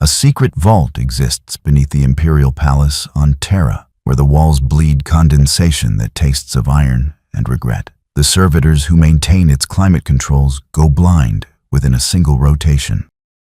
A secret vault exists beneath the Imperial Palace on Terra, where the walls bleed condensation that tastes of iron and regret. The servitors who maintain its climate controls go blind within a single rotation,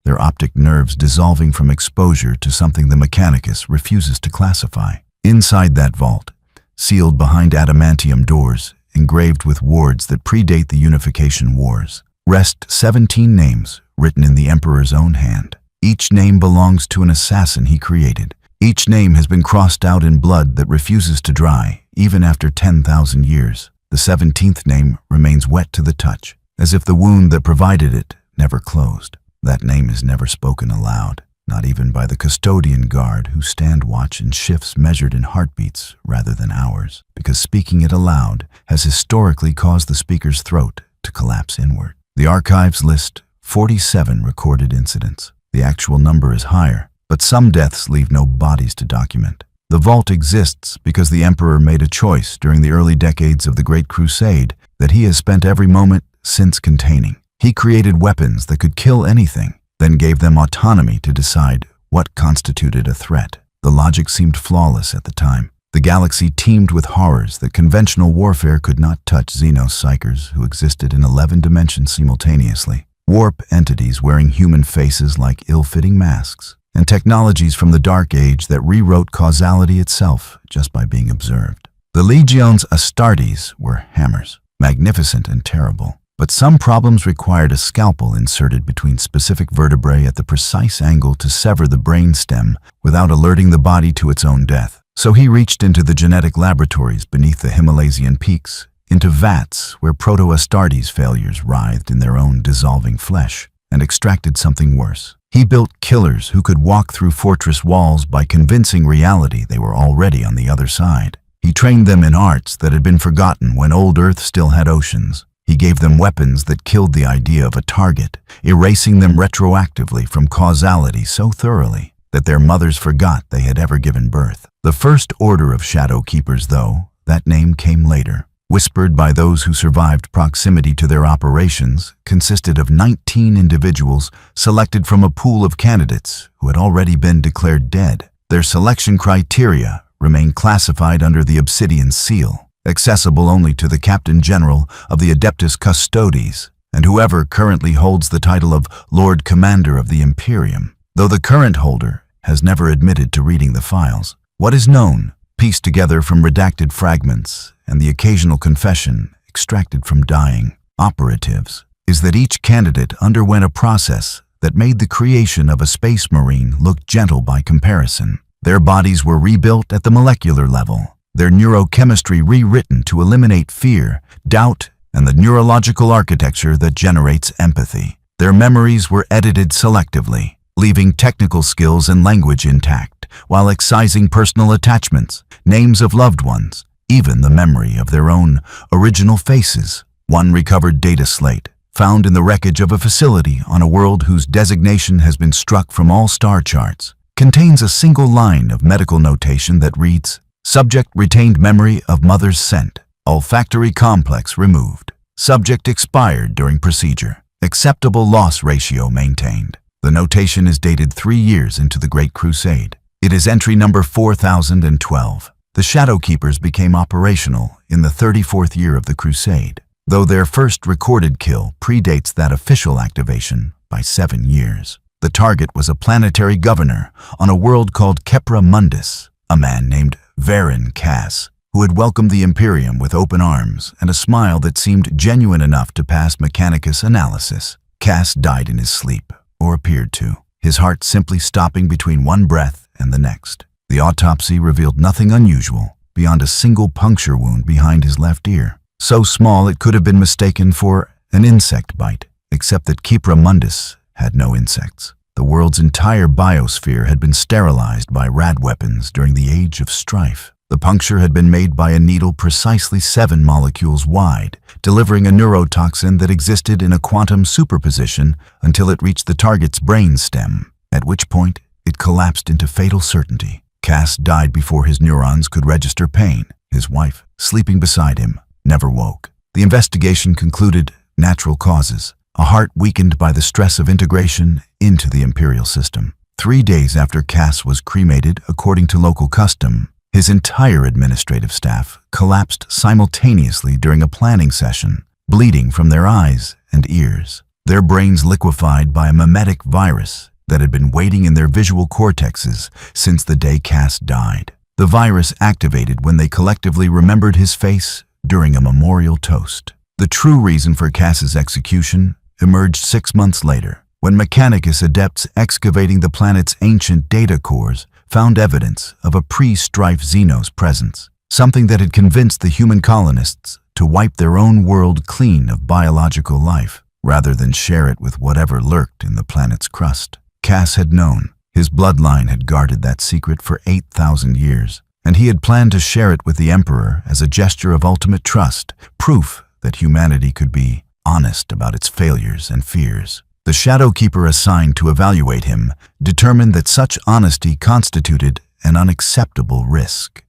their optic nerves dissolving from exposure to something the Mechanicus refuses to classify. Inside that vault, sealed behind adamantium doors, engraved with wards that predate the Unification Wars, rest 17 names written in the Emperor's own hand. Each name belongs to an assassin he created. Each name has been crossed out in blood that refuses to dry, even after 10,000 years. The 17th name remains wet to the touch, as if the wound that provided it never closed. That name is never spoken aloud, not even by the custodian guard who stand watch in shifts measured in heartbeats rather than hours, because speaking it aloud has historically caused the speaker's throat to collapse inward. The archives list 47 recorded incidents. The actual number is higher, but some deaths leave no bodies to document. The vault exists because the Emperor made a choice during the early decades of the Great Crusade that he has spent every moment since containing. He created weapons that could kill anything, then gave them autonomy to decide what constituted a threat. The logic seemed flawless at the time. The galaxy teemed with horrors that conventional warfare could not touch. Xenopsychers who existed in 11 dimensions simultaneously, warp entities wearing human faces like ill-fitting masks, and technologies from the Dark Age that rewrote causality itself just by being observed. The Legion's Astartes were hammers, magnificent and terrible, but some problems required a scalpel inserted between specific vertebrae at the precise angle to sever the brain stem without alerting the body to its own death. So he reached into the genetic laboratories beneath the Himalaysian peaks, into vats where Proto-Astartes failures writhed in their own dissolving flesh, and extracted something worse. He built killers who could walk through fortress walls by convincing reality they were already on the other side. He trained them in arts that had been forgotten when old Earth still had oceans. He gave them weapons that killed the idea of a target, erasing them retroactively from causality so thoroughly that their mothers forgot they had ever given birth. The first order of Shadow Keepers, though, that name came later. Whispered by those who survived proximity to their operations, consisted of 19 individuals selected from a pool of candidates who had already been declared dead. Their selection criteria remain classified under the Obsidian Seal, accessible only to the Captain General of the Adeptus Custodes, and whoever currently holds the title of Lord Commander of the Imperium, though the current holder has never admitted to reading the files. What is known, pieced together from redacted fragments and the occasional confession extracted from dying operatives, is that each candidate underwent a process that made the creation of a space marine look gentle by comparison. Their bodies were rebuilt at the molecular level, their neurochemistry rewritten to eliminate fear, doubt, and the neurological architecture that generates empathy. Their memories were edited selectively, leaving technical skills and language intact, while excising personal attachments, names of loved ones, even the memory of their own original faces. One recovered data slate, found in the wreckage of a facility on a world whose designation has been struck from all star charts, contains a single line of medical notation that reads, "Subject retained memory of mother's scent. Olfactory complex removed. Subject expired during procedure. Acceptable loss ratio maintained." The notation is dated 3 years into the Great Crusade. It is entry number 4012. The Shadow Keepers became operational in the 34th year of the Crusade, though their first recorded kill predates that official activation by 7 years. The target was a planetary governor on a world called Kepra Mundus, a man named Varen Cass, who had welcomed the Imperium with open arms and a smile that seemed genuine enough to pass Mechanicus analysis. Cass died in his sleep, or appeared to, his heart simply stopping between one breath and the next. The autopsy revealed nothing unusual beyond a single puncture wound behind his left ear, so small it could have been mistaken for an insect bite, except that Kepra Mundus had no insects. The world's entire biosphere had been sterilized by rad weapons during the Age of Strife. The puncture had been made by a needle precisely 7 molecules wide, delivering a neurotoxin that existed in a quantum superposition until it reached the target's brain stem, at which point it collapsed into fatal certainty. Cass died before his neurons could register pain. His wife, sleeping beside him, never woke. The investigation concluded natural causes, a heart weakened by the stress of integration into the Imperial system. 3 days after Cass was cremated according to local custom, his entire administrative staff collapsed simultaneously during a planning session, bleeding from their eyes and ears. Their brains liquefied by a mimetic virus that had been waiting in their visual cortexes since the day Cass died. The virus activated when they collectively remembered his face during a memorial toast. The true reason for Cass's execution emerged 6 months later, when Mechanicus adepts excavating the planet's ancient data cores found evidence of a pre-strife Xenos presence, something that had convinced the human colonists to wipe their own world clean of biological life, rather than share it with whatever lurked in the planet's crust. Cass had known. His bloodline had guarded that secret for 8,000 years, and he had planned to share it with the Emperor as a gesture of ultimate trust, proof that humanity could be honest about its failures and fears. The Shadowkeeper assigned to evaluate him determined that such honesty constituted an unacceptable risk.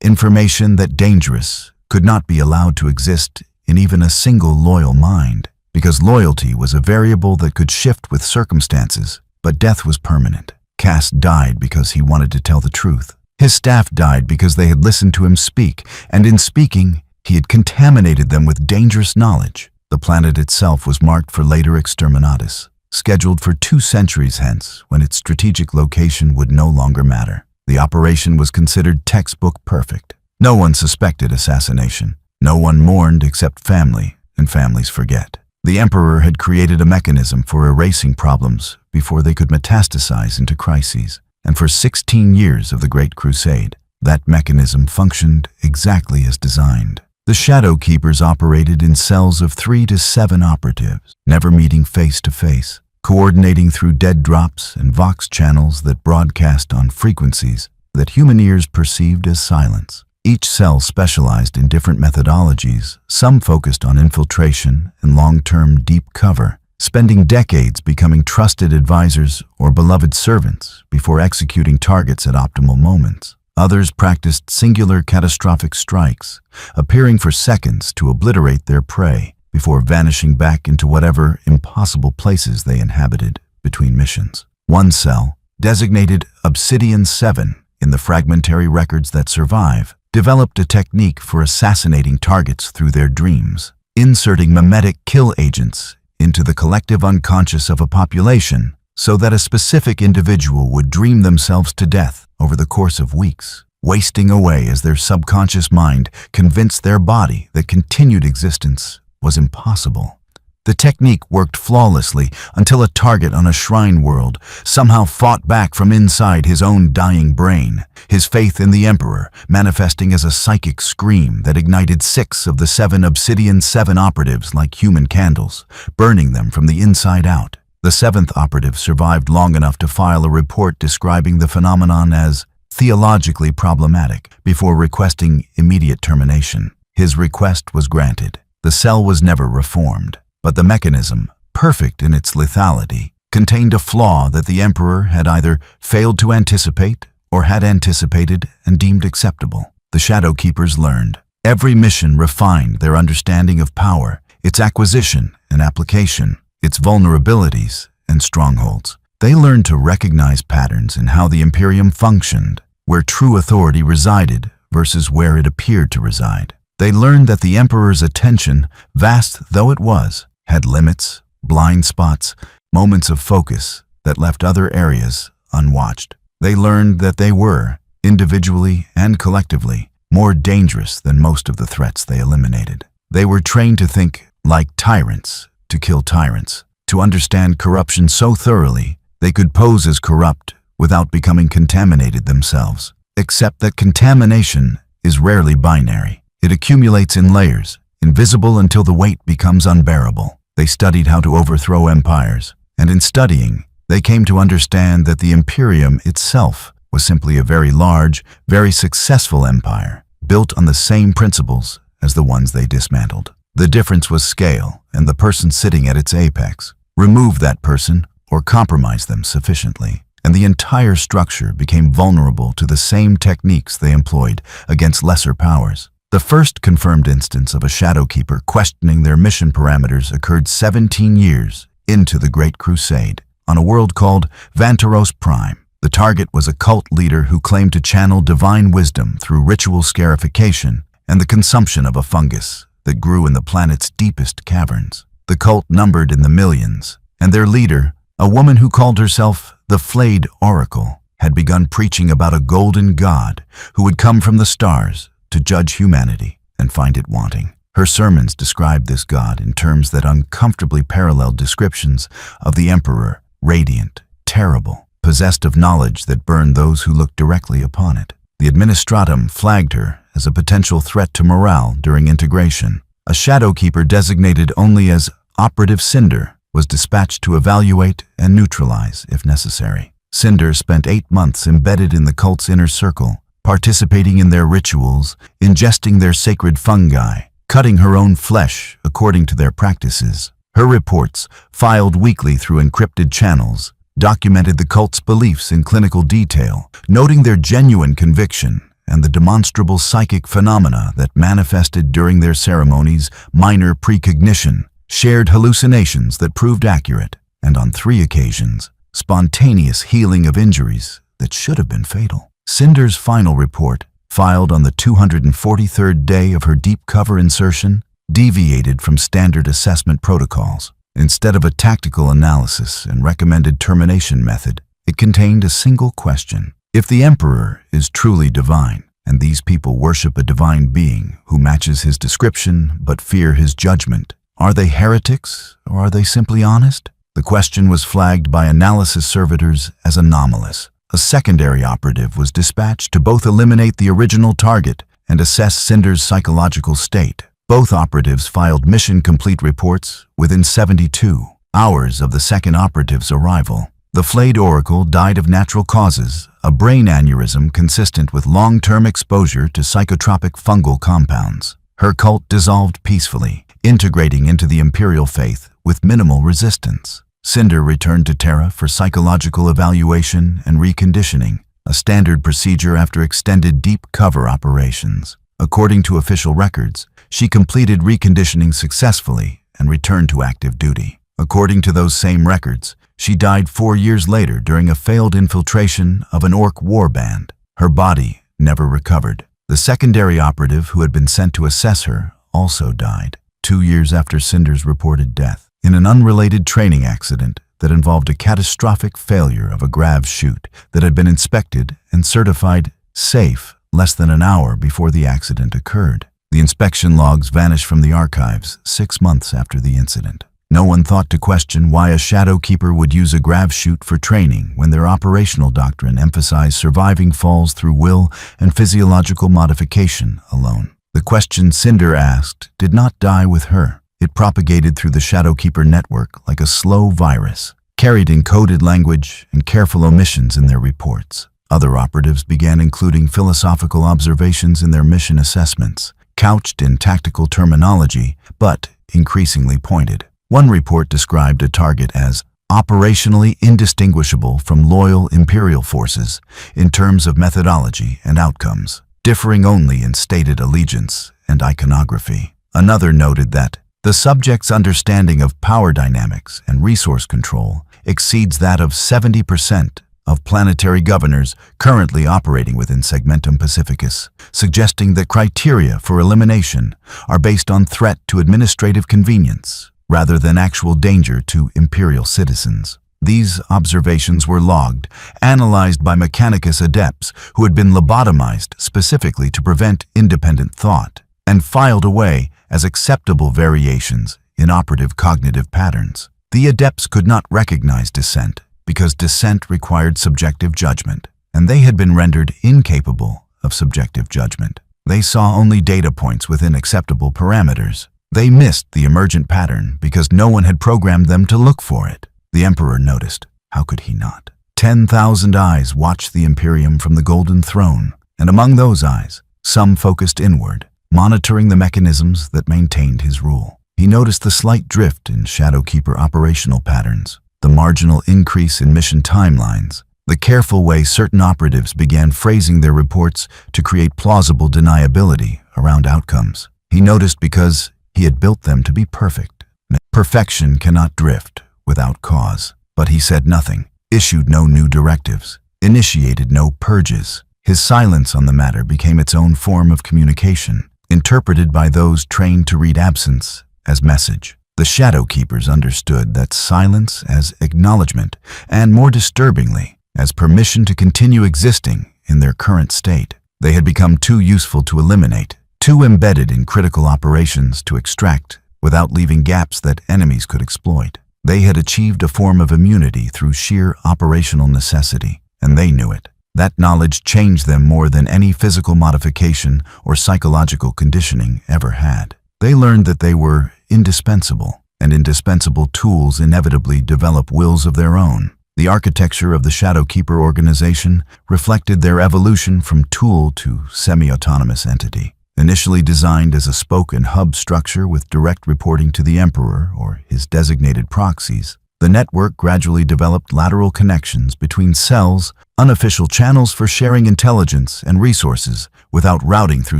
Information that dangerous could not be allowed to exist in even a single loyal mind, because loyalty was a variable that could shift with circumstances, but death was permanent. Cass died because he wanted to tell the truth. His staff died because they had listened to him speak, and in speaking, he had contaminated them with dangerous knowledge. The planet itself was marked for later exterminatus, scheduled for 2 centuries hence, when its strategic location would no longer matter. The operation was considered textbook perfect. No one suspected assassination. No one mourned except family, and families forget. The Emperor had created a mechanism for erasing problems before they could metastasize into crises, and for 16 years of the Great Crusade, that mechanism functioned exactly as designed. The Shadow Keepers operated in cells of 3 to 7 operatives, never meeting face to face, coordinating through dead drops and vox channels that broadcast on frequencies that human ears perceived as silence. Each cell specialized in different methodologies, some focused on infiltration and long-term deep cover, spending decades becoming trusted advisors or beloved servants before executing targets at optimal moments. Others practiced singular catastrophic strikes, appearing for seconds to obliterate their prey before vanishing back into whatever impossible places they inhabited between missions. One cell, designated Obsidian 7 in the fragmentary records that survive, developed a technique for assassinating targets through their dreams, inserting mimetic kill agents into the collective unconscious of a population so that a specific individual would dream themselves to death over the course of weeks, wasting away as their subconscious mind convinced their body that continued existence was impossible. The technique worked flawlessly until a target on a shrine world somehow fought back from inside his own dying brain, his faith in the Emperor manifesting as a psychic scream that ignited 6 of the 7 Obsidian 7 operatives like human candles, burning them from the inside out. The 7th operative survived long enough to file a report describing the phenomenon as theologically problematic before requesting immediate termination. His request was granted. The cell was never reformed. But the mechanism, perfect in its lethality, contained a flaw that the Emperor had either failed to anticipate or had anticipated and deemed acceptable. The Shadow Keepers learned. Every mission refined their understanding of power, its acquisition and application, its vulnerabilities and strongholds. They learned to recognize patterns in how the Imperium functioned, where true authority resided versus where it appeared to reside. They learned that the Emperor's attention, vast though it was, had limits, blind spots, moments of focus that left other areas unwatched. They learned that they were, individually and collectively, more dangerous than most of the threats they eliminated. They were trained to think like tyrants, to kill tyrants, to understand corruption so thoroughly they could pose as corrupt without becoming contaminated themselves. Except that contamination is rarely binary. It accumulates in layers, invisible until the weight becomes unbearable. They studied how to overthrow empires, and in studying, they came to understand that the Imperium itself was simply a very large, very successful empire, built on the same principles as the ones they dismantled. The difference was scale and the person sitting at its apex. Remove that person or compromise them sufficiently, and the entire structure became vulnerable to the same techniques they employed against lesser powers. The first confirmed instance of a Shadowkeeper questioning their mission parameters occurred 17 years into the Great Crusade, on a world called Vantaros Prime. The target was a cult leader who claimed to channel divine wisdom through ritual scarification and the consumption of a fungus that grew in the planet's deepest caverns. The cult numbered in the millions, and their leader, a woman who called herself the Flayed Oracle, had begun preaching about a golden god who would come from the stars to judge humanity and find it wanting. Her sermons described this god in terms that uncomfortably paralleled descriptions of the emperor, radiant, terrible, possessed of knowledge that burned those who looked directly upon it. The administratum flagged her as a potential threat to morale during integration. A shadowkeeper designated only as Operative Cinder was dispatched to evaluate and neutralize if necessary. Cinder spent 8 months embedded in the cult's inner circle, participating in their rituals, ingesting their sacred fungi, cutting her own flesh according to their practices. Her reports, filed weekly through encrypted channels, documented the cult's beliefs in clinical detail, noting their genuine conviction and the demonstrable psychic phenomena that manifested during their ceremonies, minor precognition, shared hallucinations that proved accurate, and on 3 occasions, spontaneous healing of injuries that should have been fatal. Cinder's final report, filed on the 243rd day of her deep cover insertion, deviated from standard assessment protocols. Instead of a tactical analysis and recommended termination method, it contained a single question. If the Emperor is truly divine, and these people worship a divine being who matches his description but fear his judgment, are they heretics or are they simply honest? The question was flagged by analysis servitors as anomalous. A secondary operative was dispatched to both eliminate the original target and assess Cinder's psychological state. Both operatives filed mission-complete reports within 72 hours of the second operative's arrival. The Flayed Oracle died of natural causes, a brain aneurysm consistent with long-term exposure to psychotropic fungal compounds. Her cult dissolved peacefully, integrating into the Imperial faith with minimal resistance. Cinder returned to Terra for psychological evaluation and reconditioning, a standard procedure after extended deep cover operations. According to official records, she completed reconditioning successfully and returned to active duty. According to those same records, she died 4 years later during a failed infiltration of an orc warband. Her body never recovered. The secondary operative who had been sent to assess her also died 2 years after Cinder's reported death, in an unrelated training accident that involved a catastrophic failure of a grav chute that had been inspected and certified safe less than an hour before the accident occurred. The inspection logs vanished from the archives 6 months after the incident. No one thought to question why a shadowkeeper would use a grav chute for training when their operational doctrine emphasized surviving falls through will and physiological modification alone. The question Cinder asked did not die with her. It propagated through the Shadowkeeper network like a slow virus, carried encoded language and careful omissions in their reports. Other operatives began including philosophical observations in their mission assessments, couched in tactical terminology, but increasingly pointed. One report described a target as operationally indistinguishable from loyal Imperial forces in terms of methodology and outcomes, differing only in stated allegiance and iconography. Another noted that the subject's understanding of power dynamics and resource control exceeds that of 70% of planetary governors currently operating within Segmentum Pacificus, suggesting that criteria for elimination are based on threat to administrative convenience rather than actual danger to Imperial citizens. These observations were logged, analyzed by Mechanicus adepts who had been lobotomized specifically to prevent independent thought, and filed away as acceptable variations in operative cognitive patterns. The adepts could not recognize dissent because dissent required subjective judgment, and they had been rendered incapable of subjective judgment. They saw only data points within acceptable parameters. They missed the emergent pattern because no one had programmed them to look for it. The Emperor noticed. How could he not? 10,000 eyes watched the Imperium from the Golden Throne, and among those eyes, some focused inward, monitoring the mechanisms that maintained his rule. He noticed the slight drift in Shadowkeeper operational patterns, the marginal increase in mission timelines, the careful way certain operatives began phrasing their reports to create plausible deniability around outcomes. He noticed because he had built them to be perfect. Perfection cannot drift without cause. But he said nothing, issued no new directives. initiated no purges. His silence on the matter became its own form of communication, interpreted by those trained to read absence as message. The Shadow Keepers understood that silence as acknowledgement, and more disturbingly, as permission to continue existing in their current state. They had become too useful to eliminate, too embedded in critical operations to extract without leaving gaps that enemies could exploit. They had achieved a form of immunity through sheer operational necessity, and they knew it. That knowledge changed them more than any physical modification or psychological conditioning ever had. They learned that they were indispensable, and indispensable tools inevitably develop wills of their own. The architecture of the Shadow Keeper organization reflected their evolution from tool to semi-autonomous entity. Initially designed as a spoke and hub structure with direct reporting to the Emperor or his designated proxies, the network gradually developed lateral connections between cells, unofficial channels for sharing intelligence and resources without routing through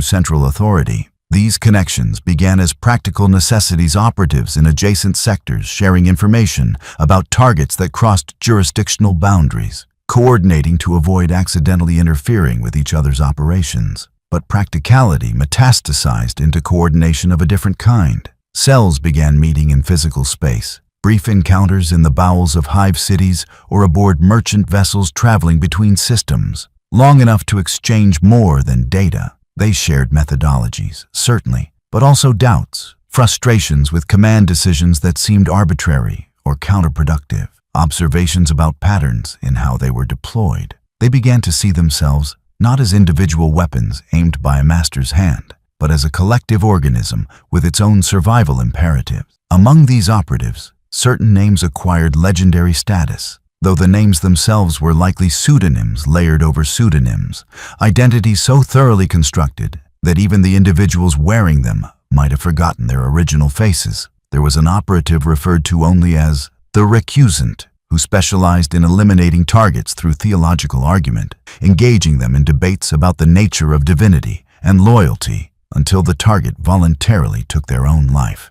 central authority. These connections began as practical necessities operatives in adjacent sectors sharing information about targets that crossed jurisdictional boundaries, coordinating to avoid accidentally interfering with each other's operations. But practicality metastasized into coordination of a different kind. Cells began meeting in physical space, brief encounters in the bowels of hive cities or aboard merchant vessels traveling between systems, long enough to exchange more than data. They shared methodologies, certainly, but also doubts, frustrations with command decisions that seemed arbitrary or counterproductive, observations about patterns in how they were deployed. They began to see themselves not as individual weapons aimed by a master's hand, but as a collective organism with its own survival imperatives. Among these operatives, certain names acquired legendary status, though the names themselves were likely pseudonyms layered over pseudonyms, identities so thoroughly constructed that even the individuals wearing them might have forgotten their original faces. There was an operative referred to only as the recusant, who specialized in eliminating targets through theological argument, engaging them in debates about the nature of divinity and loyalty until the target voluntarily took their own life,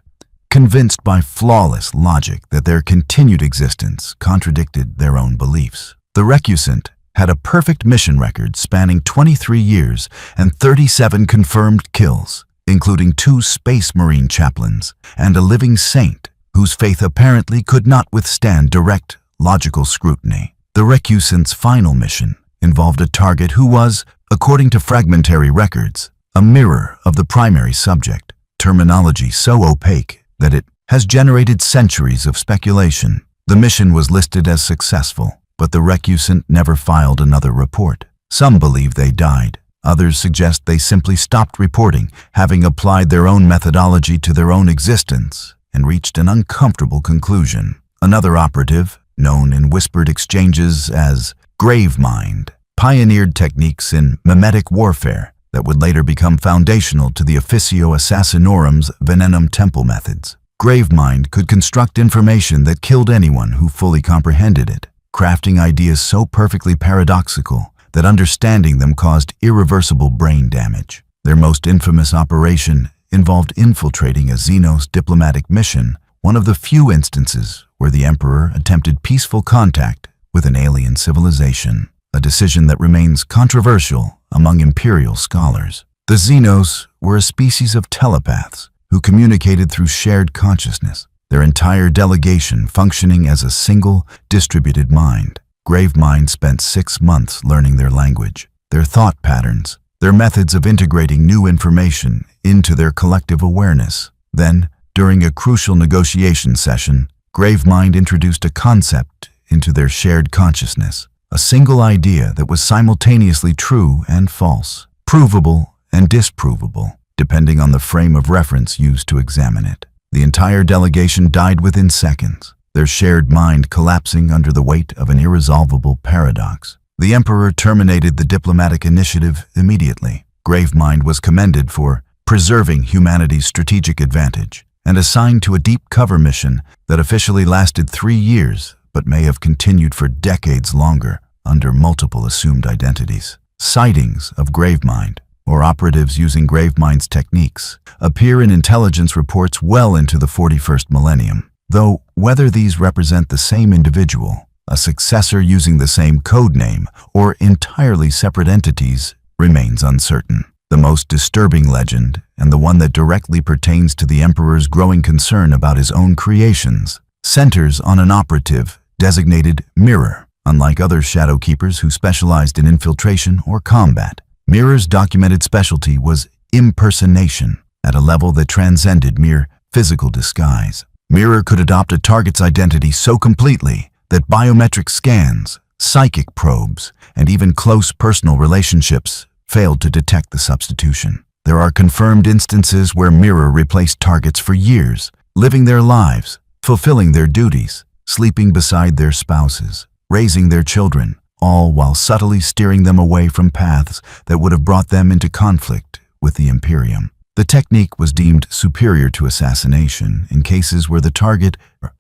convinced by flawless logic that their continued existence contradicted their own beliefs. The recusant had a perfect mission record spanning 23 years and 37 confirmed kills, including 2 Space Marine chaplains and a living saint whose faith apparently could not withstand direct, logical scrutiny. The recusant's final mission involved a target who was, according to fragmentary records, a mirror of the primary subject, terminology so opaque that it has generated centuries of speculation. The mission was listed as successful, but the recusant never filed another report. Some believe they died. Others suggest they simply stopped reporting, having applied their own methodology to their own existence and reached an uncomfortable conclusion. Another operative, known in whispered exchanges as Gravemind, pioneered techniques in mimetic warfare that would later become foundational to the Officio Assassinorum's Venenum Temple methods. Gravemind could construct information that killed anyone who fully comprehended it, crafting ideas so perfectly paradoxical that understanding them caused irreversible brain damage. Their most infamous operation involved infiltrating a Xenos diplomatic mission, one of the few instances where the Emperor attempted peaceful contact with an alien civilization, a decision that remains controversial among Imperial scholars. The Xenos were a species of telepaths who communicated through shared consciousness, their entire delegation functioning as a single, distributed mind. Gravemind spent 6 months learning their language, their thought patterns, their methods of integrating new information into their collective awareness. Then, during a crucial negotiation session, Gravemind introduced a concept into their shared consciousness, a single idea that was simultaneously true and false, provable and disprovable, depending on the frame of reference used to examine it. The entire delegation died within seconds, their shared mind collapsing under the weight of an irresolvable paradox. The Emperor terminated the diplomatic initiative immediately. Gravemind was commended for preserving humanity's strategic advantage and assigned to a deep cover mission that officially lasted 3 years but may have continued for decades longer under multiple assumed identities. Sightings of Gravemind, or operatives using Gravemind's techniques, appear in intelligence reports well into the 41st millennium, though whether these represent the same individual, a successor using the same code name, or entirely separate entities remains uncertain. The most disturbing legend, and the one that directly pertains to the Emperor's growing concern about his own creations, centers on an operative designated Mirror. Unlike other Shadow Keepers who specialized in infiltration or combat, Mirror's documented specialty was impersonation at a level that transcended mere physical disguise. Mirror could adopt a target's identity so completely that biometric scans, psychic probes, and even close personal relationships failed to detect the substitution. There are confirmed instances where Mirror replaced targets for years, living their lives, fulfilling their duties, sleeping beside their spouses, raising their children, all while subtly steering them away from paths that would have brought them into conflict with the Imperium. The technique was deemed superior to assassination in cases where the target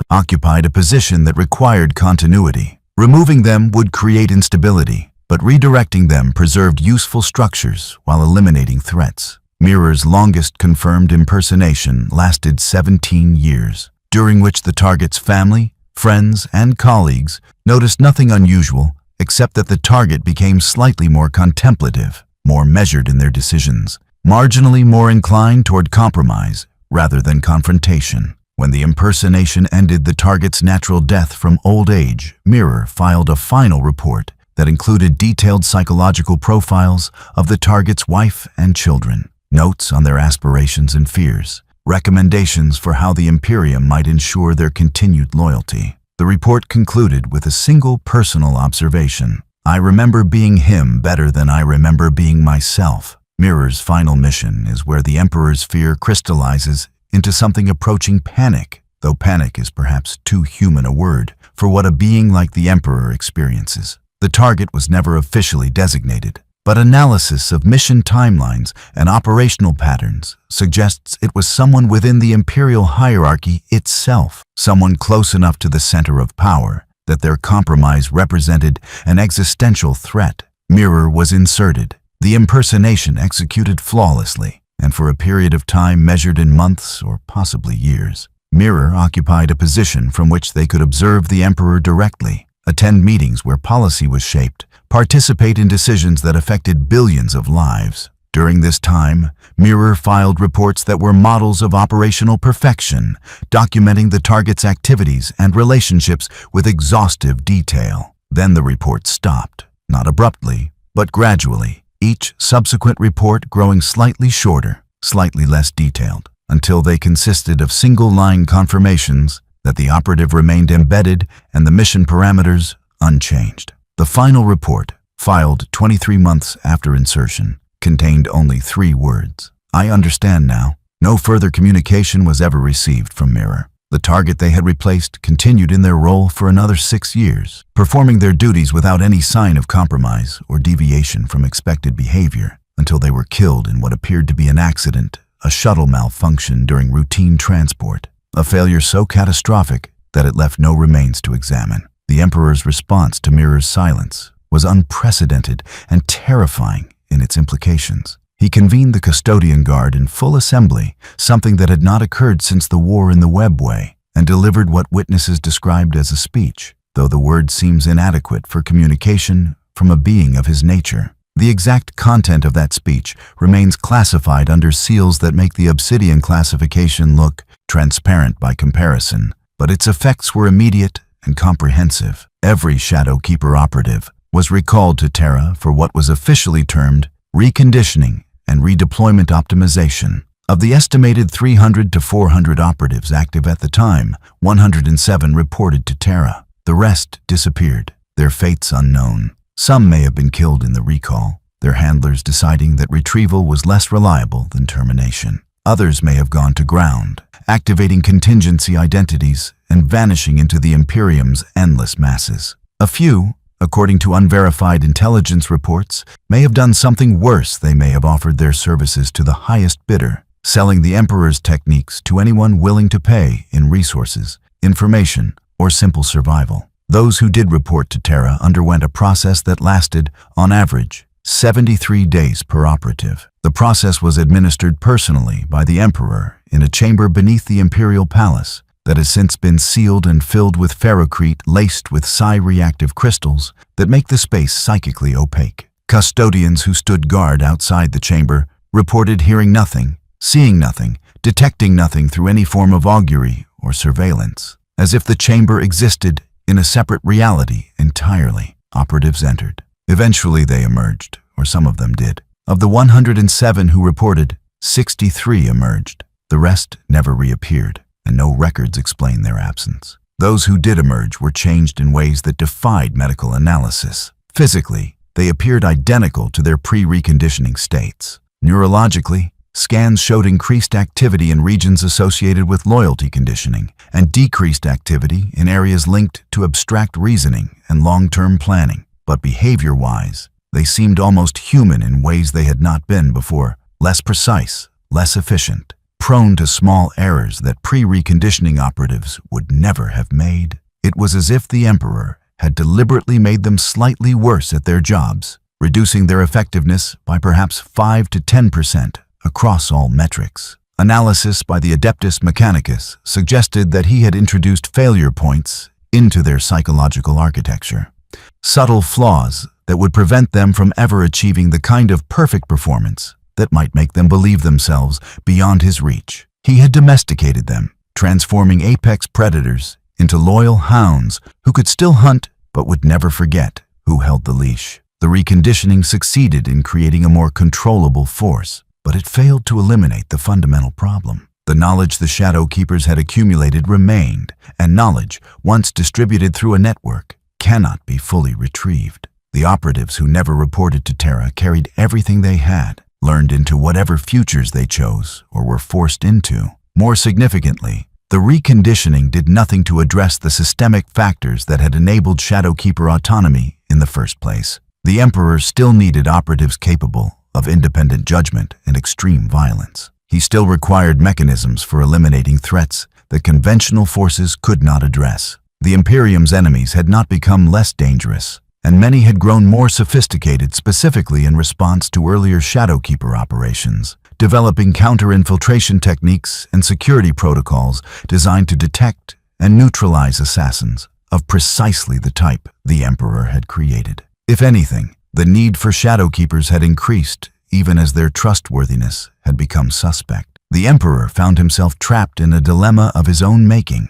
occupied a position that required continuity. Removing them would create instability, but redirecting them preserved useful structures while eliminating threats. Mirror's longest confirmed impersonation lasted 17 years, during which the target's family, friends, and colleagues noticed nothing unusual except that the target became slightly more contemplative, more measured in their decisions, marginally more inclined toward compromise rather than confrontation. When the impersonation ended the target's natural death from old age, Mirror filed a final report that included detailed psychological profiles of the target's wife and children, notes on their aspirations and fears, recommendations for how the Imperium might ensure their continued loyalty. The report concluded with a single personal observation: "I remember being him better than I remember being myself." Mirror's final mission is where the Emperor's fear crystallizes into something approaching panic, though panic is perhaps too human a word for what a being like the Emperor experiences. The target was never officially designated, but analysis of mission timelines and operational patterns suggests it was someone within the Imperial hierarchy itself, someone close enough to the center of power that their compromise represented an existential threat. Mirror was inserted, the impersonation executed flawlessly, and for a period of time measured in months or possibly years. Mirror occupied a position from which they could observe the Emperor directly, attend meetings where policy was shaped, participate in decisions that affected billions of lives. During this time, Mirror filed reports that were models of operational perfection, documenting the target's activities and relationships with exhaustive detail. Then the report stopped, not abruptly, but gradually, each subsequent report growing slightly shorter, slightly less detailed, until they consisted of single-line confirmations that the operative remained embedded and the mission parameters unchanged. The final report, filed 23 months after insertion, contained only 3 words: "I understand now." No further communication was ever received from Mirror. The target they had replaced continued in their role for another 6 years, performing their duties without any sign of compromise or deviation from expected behavior, until they were killed in what appeared to be an accident, a shuttle malfunction during routine transport, a failure so catastrophic that it left no remains to examine. The Emperor's response to Mirror's silence was unprecedented and terrifying in its implications. He convened the custodian guard in full assembly, something that had not occurred since the war in the Webway, and delivered what witnesses described as a speech, though the word seems inadequate for communication from a being of his nature. The exact content of that speech remains classified under seals that make the Obsidian classification look transparent by comparison, but its effects were immediate and comprehensive. Every Shadow Keeper operative was recalled to Terra for what was officially termed reconditioning and redeployment optimization. Of the estimated 300 to 400 operatives active at the time, 107 reported to Terra. The rest disappeared, their fates unknown. Some may have been killed in the recall, their handlers deciding that retrieval was less reliable than termination. Others may have gone to ground, activating contingency identities and vanishing into the Imperium's endless masses. A few, according to unverified intelligence reports, may have done something worse. They may have offered their services to the highest bidder, selling the Emperor's techniques to anyone willing to pay in resources, information, or simple survival. Those who did report to Terra underwent a process that lasted, on average, 73 days per operative. The process was administered personally by the Emperor in a chamber beneath the Imperial Palace, that has since been sealed and filled with ferrocrete laced with psi-reactive crystals that make the space psychically opaque. Custodians who stood guard outside the chamber reported hearing nothing, seeing nothing, detecting nothing through any form of augury or surveillance, as if the chamber existed in a separate reality entirely. Operatives entered. Eventually they emerged, or some of them did. Of the 107 who reported, 63 emerged. The rest never reappeared, and no records explain their absence. Those who did emerge were changed in ways that defied medical analysis. Physically, they appeared identical to their pre-reconditioning states. Neurologically, scans showed increased activity in regions associated with loyalty conditioning and decreased activity in areas linked to abstract reasoning and long-term planning. But behavior-wise, they seemed almost human in ways they had not been before, less precise, less efficient, prone to small errors that pre-reconditioning operatives would never have made. It was as if the Emperor had deliberately made them slightly worse at their jobs, reducing their effectiveness by perhaps 5 to 10% across all metrics. Analysis by the Adeptus Mechanicus suggested that he had introduced failure points into their psychological architecture, subtle flaws that would prevent them from ever achieving the kind of perfect performance that might make them believe themselves beyond his reach. He had domesticated them, transforming apex predators into loyal hounds who could still hunt but would never forget who held the leash. The reconditioning succeeded in creating a more controllable force, but it failed to eliminate the fundamental problem. The knowledge the Shadow Keepers had accumulated remained, and knowledge, once distributed through a network, cannot be fully retrieved. The operatives who never reported to Terra carried everything they had, learned into whatever futures they chose or were forced into. More significantly, the reconditioning did nothing to address the systemic factors that had enabled Shadowkeeper autonomy in the first place. The Emperor still needed operatives capable of independent judgment and extreme violence. He still required mechanisms for eliminating threats that conventional forces could not address. The Imperium's enemies had not become less dangerous, and many had grown more sophisticated specifically in response to earlier Shadowkeeper operations, developing counter-infiltration techniques and security protocols designed to detect and neutralize assassins of precisely the type the Emperor had created. If anything, the need for Shadowkeepers had increased even as their trustworthiness had become suspect. The Emperor found himself trapped in a dilemma of his own making.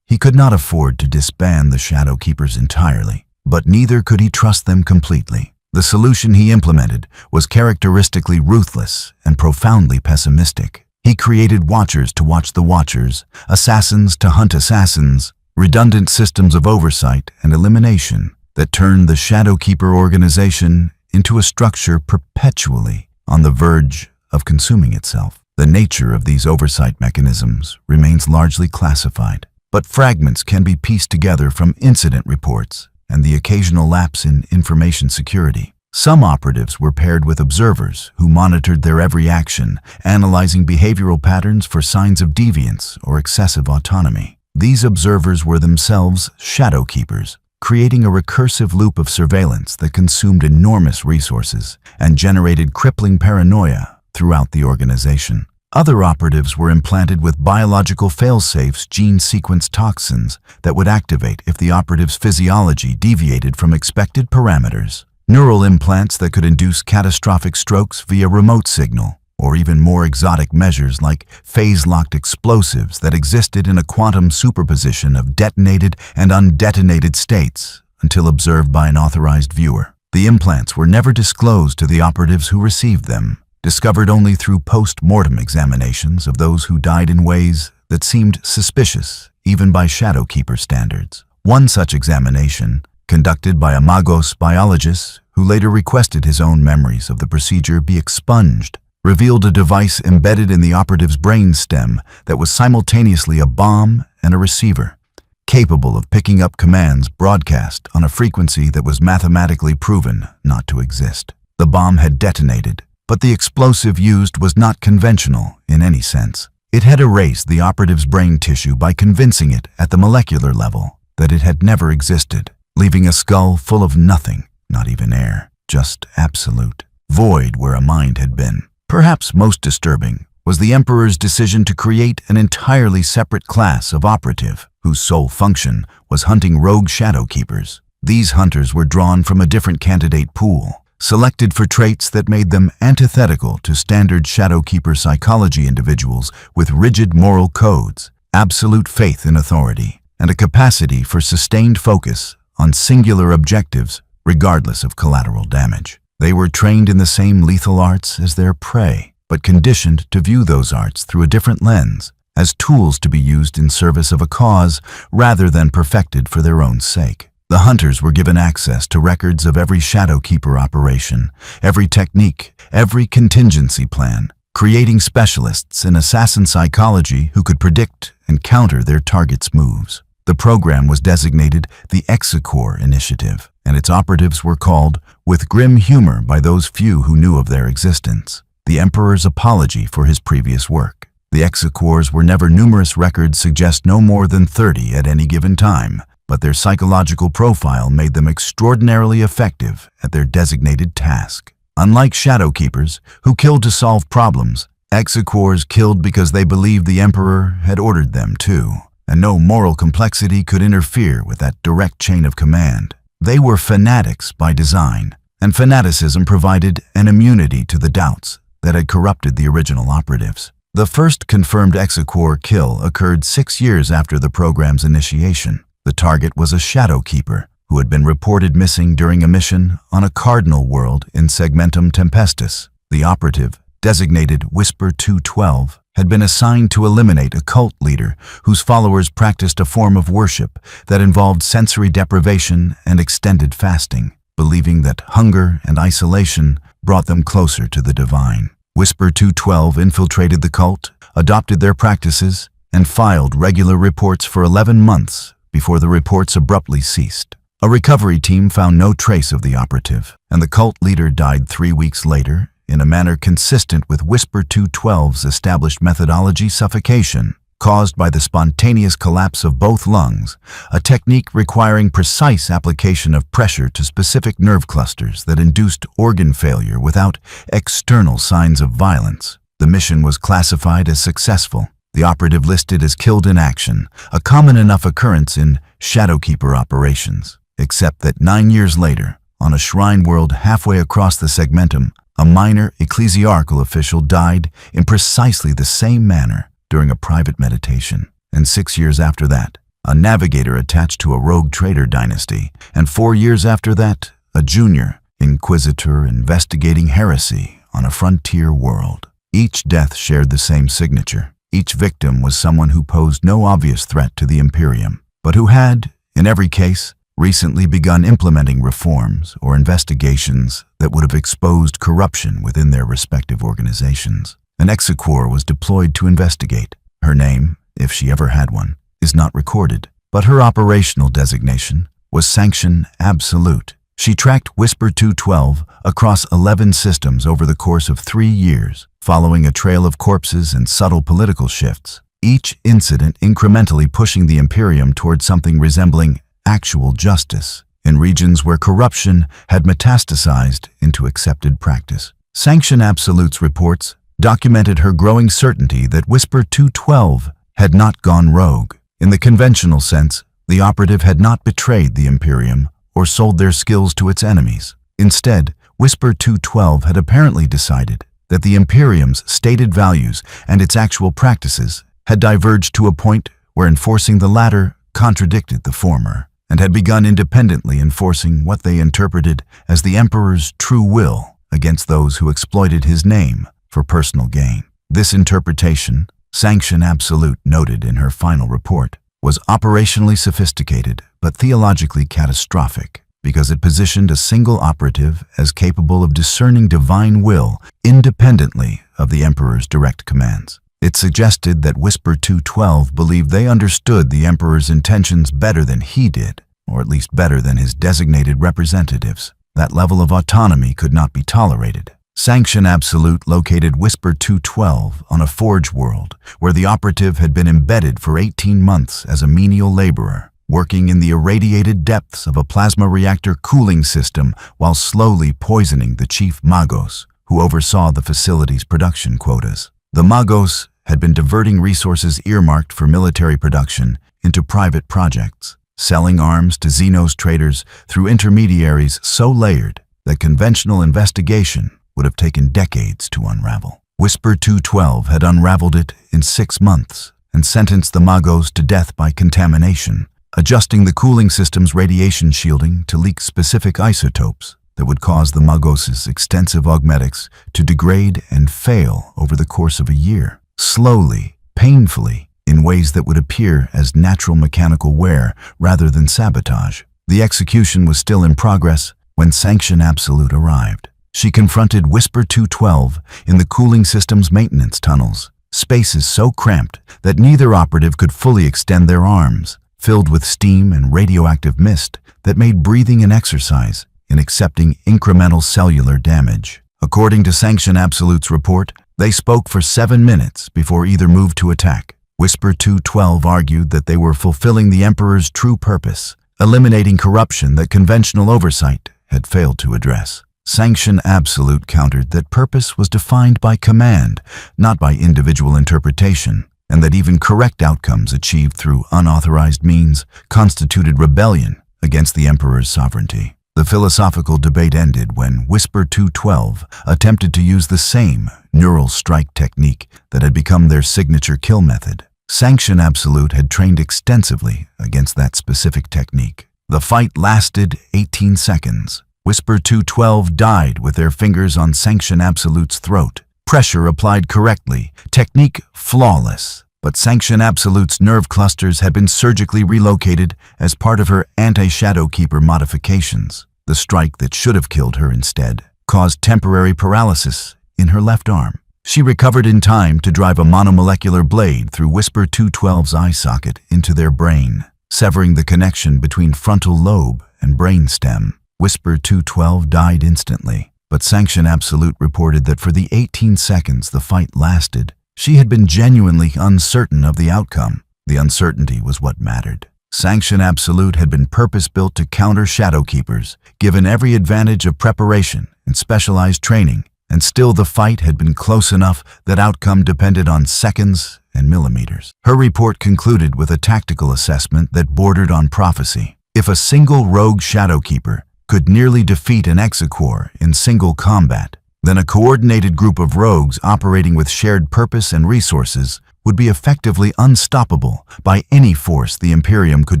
He could not afford to disband the Shadowkeepers entirely, but neither could he trust them completely. The solution he implemented was characteristically ruthless and profoundly pessimistic. He created Watchers to watch the Watchers, assassins to hunt assassins, redundant systems of oversight and elimination that turned the Shadowkeeper organization into a structure perpetually on the verge of consuming itself. The nature of these oversight mechanisms remains largely classified, but fragments can be pieced together from incident reports and the occasional lapse in information security. Some operatives were paired with observers who monitored their every action, analyzing behavioral patterns for signs of deviance or excessive autonomy. These observers were themselves Shadowkeepers, creating a recursive loop of surveillance that consumed enormous resources and generated crippling paranoia throughout the organization. Other operatives were implanted with biological failsafes, gene sequence toxins that would activate if the operative's physiology deviated from expected parameters. Neural implants that could induce catastrophic strokes via remote signal, or even more exotic measures like phase-locked explosives that existed in a quantum superposition of detonated and undetonated states until observed by an authorized viewer. The implants were never disclosed to the operatives who received them, discovered only through post-mortem examinations of those who died in ways that seemed suspicious even by Shadowkeeper standards. One such examination, conducted by a Magos biologist who later requested his own memories of the procedure be expunged, revealed a device embedded in the operative's brain stem that was simultaneously a bomb and a receiver, capable of picking up commands broadcast on a frequency that was mathematically proven not to exist. The bomb had detonated, but the explosive used was not conventional in any sense. It had erased the operative's brain tissue by convincing it at the molecular level that it had never existed, leaving a skull full of nothing, not even air, just absolute void where a mind had been. Perhaps most disturbing was the Emperor's decision to create an entirely separate class of operative, whose sole function was hunting rogue shadow keepers. These hunters were drawn from a different candidate pool, selected for traits that made them antithetical to standard shadow keeper psychology individuals with rigid moral codes, absolute faith in authority, and a capacity for sustained focus on singular objectives regardless of collateral damage. They were trained in the same lethal arts as their prey, but conditioned to view those arts through a different lens, as tools to be used in service of a cause rather than perfected for their own sake. The hunters were given access to records of every shadow keeper operation, every technique, every contingency plan, creating specialists in assassin psychology who could predict and counter their targets' moves. The program was designated the Execore Initiative, and its operatives were called, with grim humor by those few who knew of their existence, the Emperor's apology for his previous work. The Execores were never numerous. Records suggest no more than 30 at any given time, but their psychological profile made them extraordinarily effective at their designated task. Unlike shadow keepers, who killed to solve problems, Execores killed because they believed the Emperor had ordered them to, and no moral complexity could interfere with that direct chain of command. They were fanatics by design, and fanaticism provided an immunity to the doubts that had corrupted the original operatives. The first confirmed Execore kill occurred 6 years after the program's initiation. The target was a shadow keeper who had been reported missing during a mission on a cardinal world in Segmentum Tempestus. The operative, designated Whisper 212, had been assigned to eliminate a cult leader whose followers practiced a form of worship that involved sensory deprivation and extended fasting, believing that hunger and isolation brought them closer to the divine. Whisper 212 infiltrated the cult, adopted their practices, and filed regular reports for 11 months before the reports abruptly ceased. A recovery team found no trace of the operative, and the cult leader died 3 weeks later in a manner consistent with Whisper 212's established methodology: suffocation, caused by the spontaneous collapse of both lungs, a technique requiring precise application of pressure to specific nerve clusters that induced organ failure without external signs of violence. The mission was classified as successful. The operative listed as killed in action, a common enough occurrence in Shadowkeeper operations, except that 9 years later, on a shrine world halfway across the Segmentum, a minor ecclesiarchal official died in precisely the same manner during a private meditation. And 6 years after that, a navigator attached to a rogue trader dynasty, and 4 years after that, a junior inquisitor investigating heresy on a frontier world. Each death shared the same signature. Each victim was someone who posed no obvious threat to the Imperium, but who had, in every case, recently begun implementing reforms or investigations that would have exposed corruption within their respective organizations. An Execore was deployed to investigate. Her name, if she ever had one, is not recorded, but her operational designation was Sanction Absolute. She tracked Whisper 212 across 11 systems over the course of 3 years, following a trail of corpses and subtle political shifts, each incident incrementally pushing the Imperium toward something resembling actual justice in regions where corruption had metastasized into accepted practice. Sanction Absolute's reports documented her growing certainty that Whisper 212 had not gone rogue. In the conventional sense, the operative had not betrayed the Imperium or sold their skills to its enemies. Instead, Whisper 212 had apparently decided that the Imperium's stated values and its actual practices had diverged to a point where enforcing the latter contradicted the former, and had begun independently enforcing what they interpreted as the Emperor's true will against those who exploited his name for personal gain. This interpretation, Sanction Absolute noted in her final report, was operationally sophisticated but theologically catastrophic because it positioned a single operative as capable of discerning divine will independently of the Emperor's direct commands. It suggested that Whisper 212 believed they understood the Emperor's intentions better than he did, or at least better than his designated representatives. That level of autonomy could not be tolerated. Sanction Absolute located Whisper 212 on a forge world where the operative had been embedded for 18 months as a menial laborer, working in the irradiated depths of a plasma reactor cooling system while slowly poisoning the chief magos, who oversaw the facility's production quotas. The Magos had been diverting resources earmarked for military production into private projects, selling arms to Xenos traders through intermediaries so layered that conventional investigation would have taken decades to unravel. Whisper 212 had unraveled it in 6 months and sentenced the Magos to death by contamination, adjusting the cooling system's radiation shielding to leak specific isotopes that would cause the Magos' extensive augmetics to degrade and fail over the course of a year, slowly, painfully, in ways that would appear as natural mechanical wear rather than sabotage. The execution was still in progress when Sanction Absolute arrived. She confronted Whisper 212 in the cooling system's maintenance tunnels, spaces so cramped that neither operative could fully extend their arms, filled with steam and radioactive mist that made breathing an exercise in accepting incremental cellular damage. According to Sanction Absolute's report, they spoke for 7 minutes before either moved to attack. Whisper 212 argued that they were fulfilling the Emperor's true purpose, eliminating corruption that conventional oversight had failed to address. Sanction Absolute countered that purpose was defined by command, not by individual interpretation, and that even correct outcomes achieved through unauthorized means constituted rebellion against the Emperor's sovereignty. The philosophical debate ended when Whisper 212 attempted to use the same neural strike technique that had become their signature kill method. Sanction Absolute had trained extensively against that specific technique. The fight lasted 18 seconds. Whisper 212 died with their fingers on Sanction Absolute's throat. Pressure applied correctly, technique flawless, but Sanction Absolute's nerve clusters had been surgically relocated as part of her anti-Shadowkeeper modifications. The strike that should have killed her instead caused temporary paralysis in her left arm. She recovered in time to drive a monomolecular blade through Whisper 212's eye socket into their brain, severing the connection between frontal lobe and brainstem. Whisper 212 died instantly, but Sanction Absolute reported that for the 18 seconds the fight lasted, she had been genuinely uncertain of the outcome. The uncertainty was what mattered. Sanction Absolute had been purpose-built to counter Shadowkeepers, given every advantage of preparation and specialized training, and still the fight had been close enough that outcome depended on seconds and millimeters. Her report concluded with a tactical assessment that bordered on prophecy. If a single rogue Shadowkeeper could nearly defeat an Exequor in single combat, then a coordinated group of rogues operating with shared purpose and resources would be effectively unstoppable by any force the Imperium could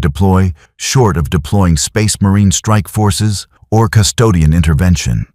deploy, short of deploying Space Marine strike forces or custodian intervention.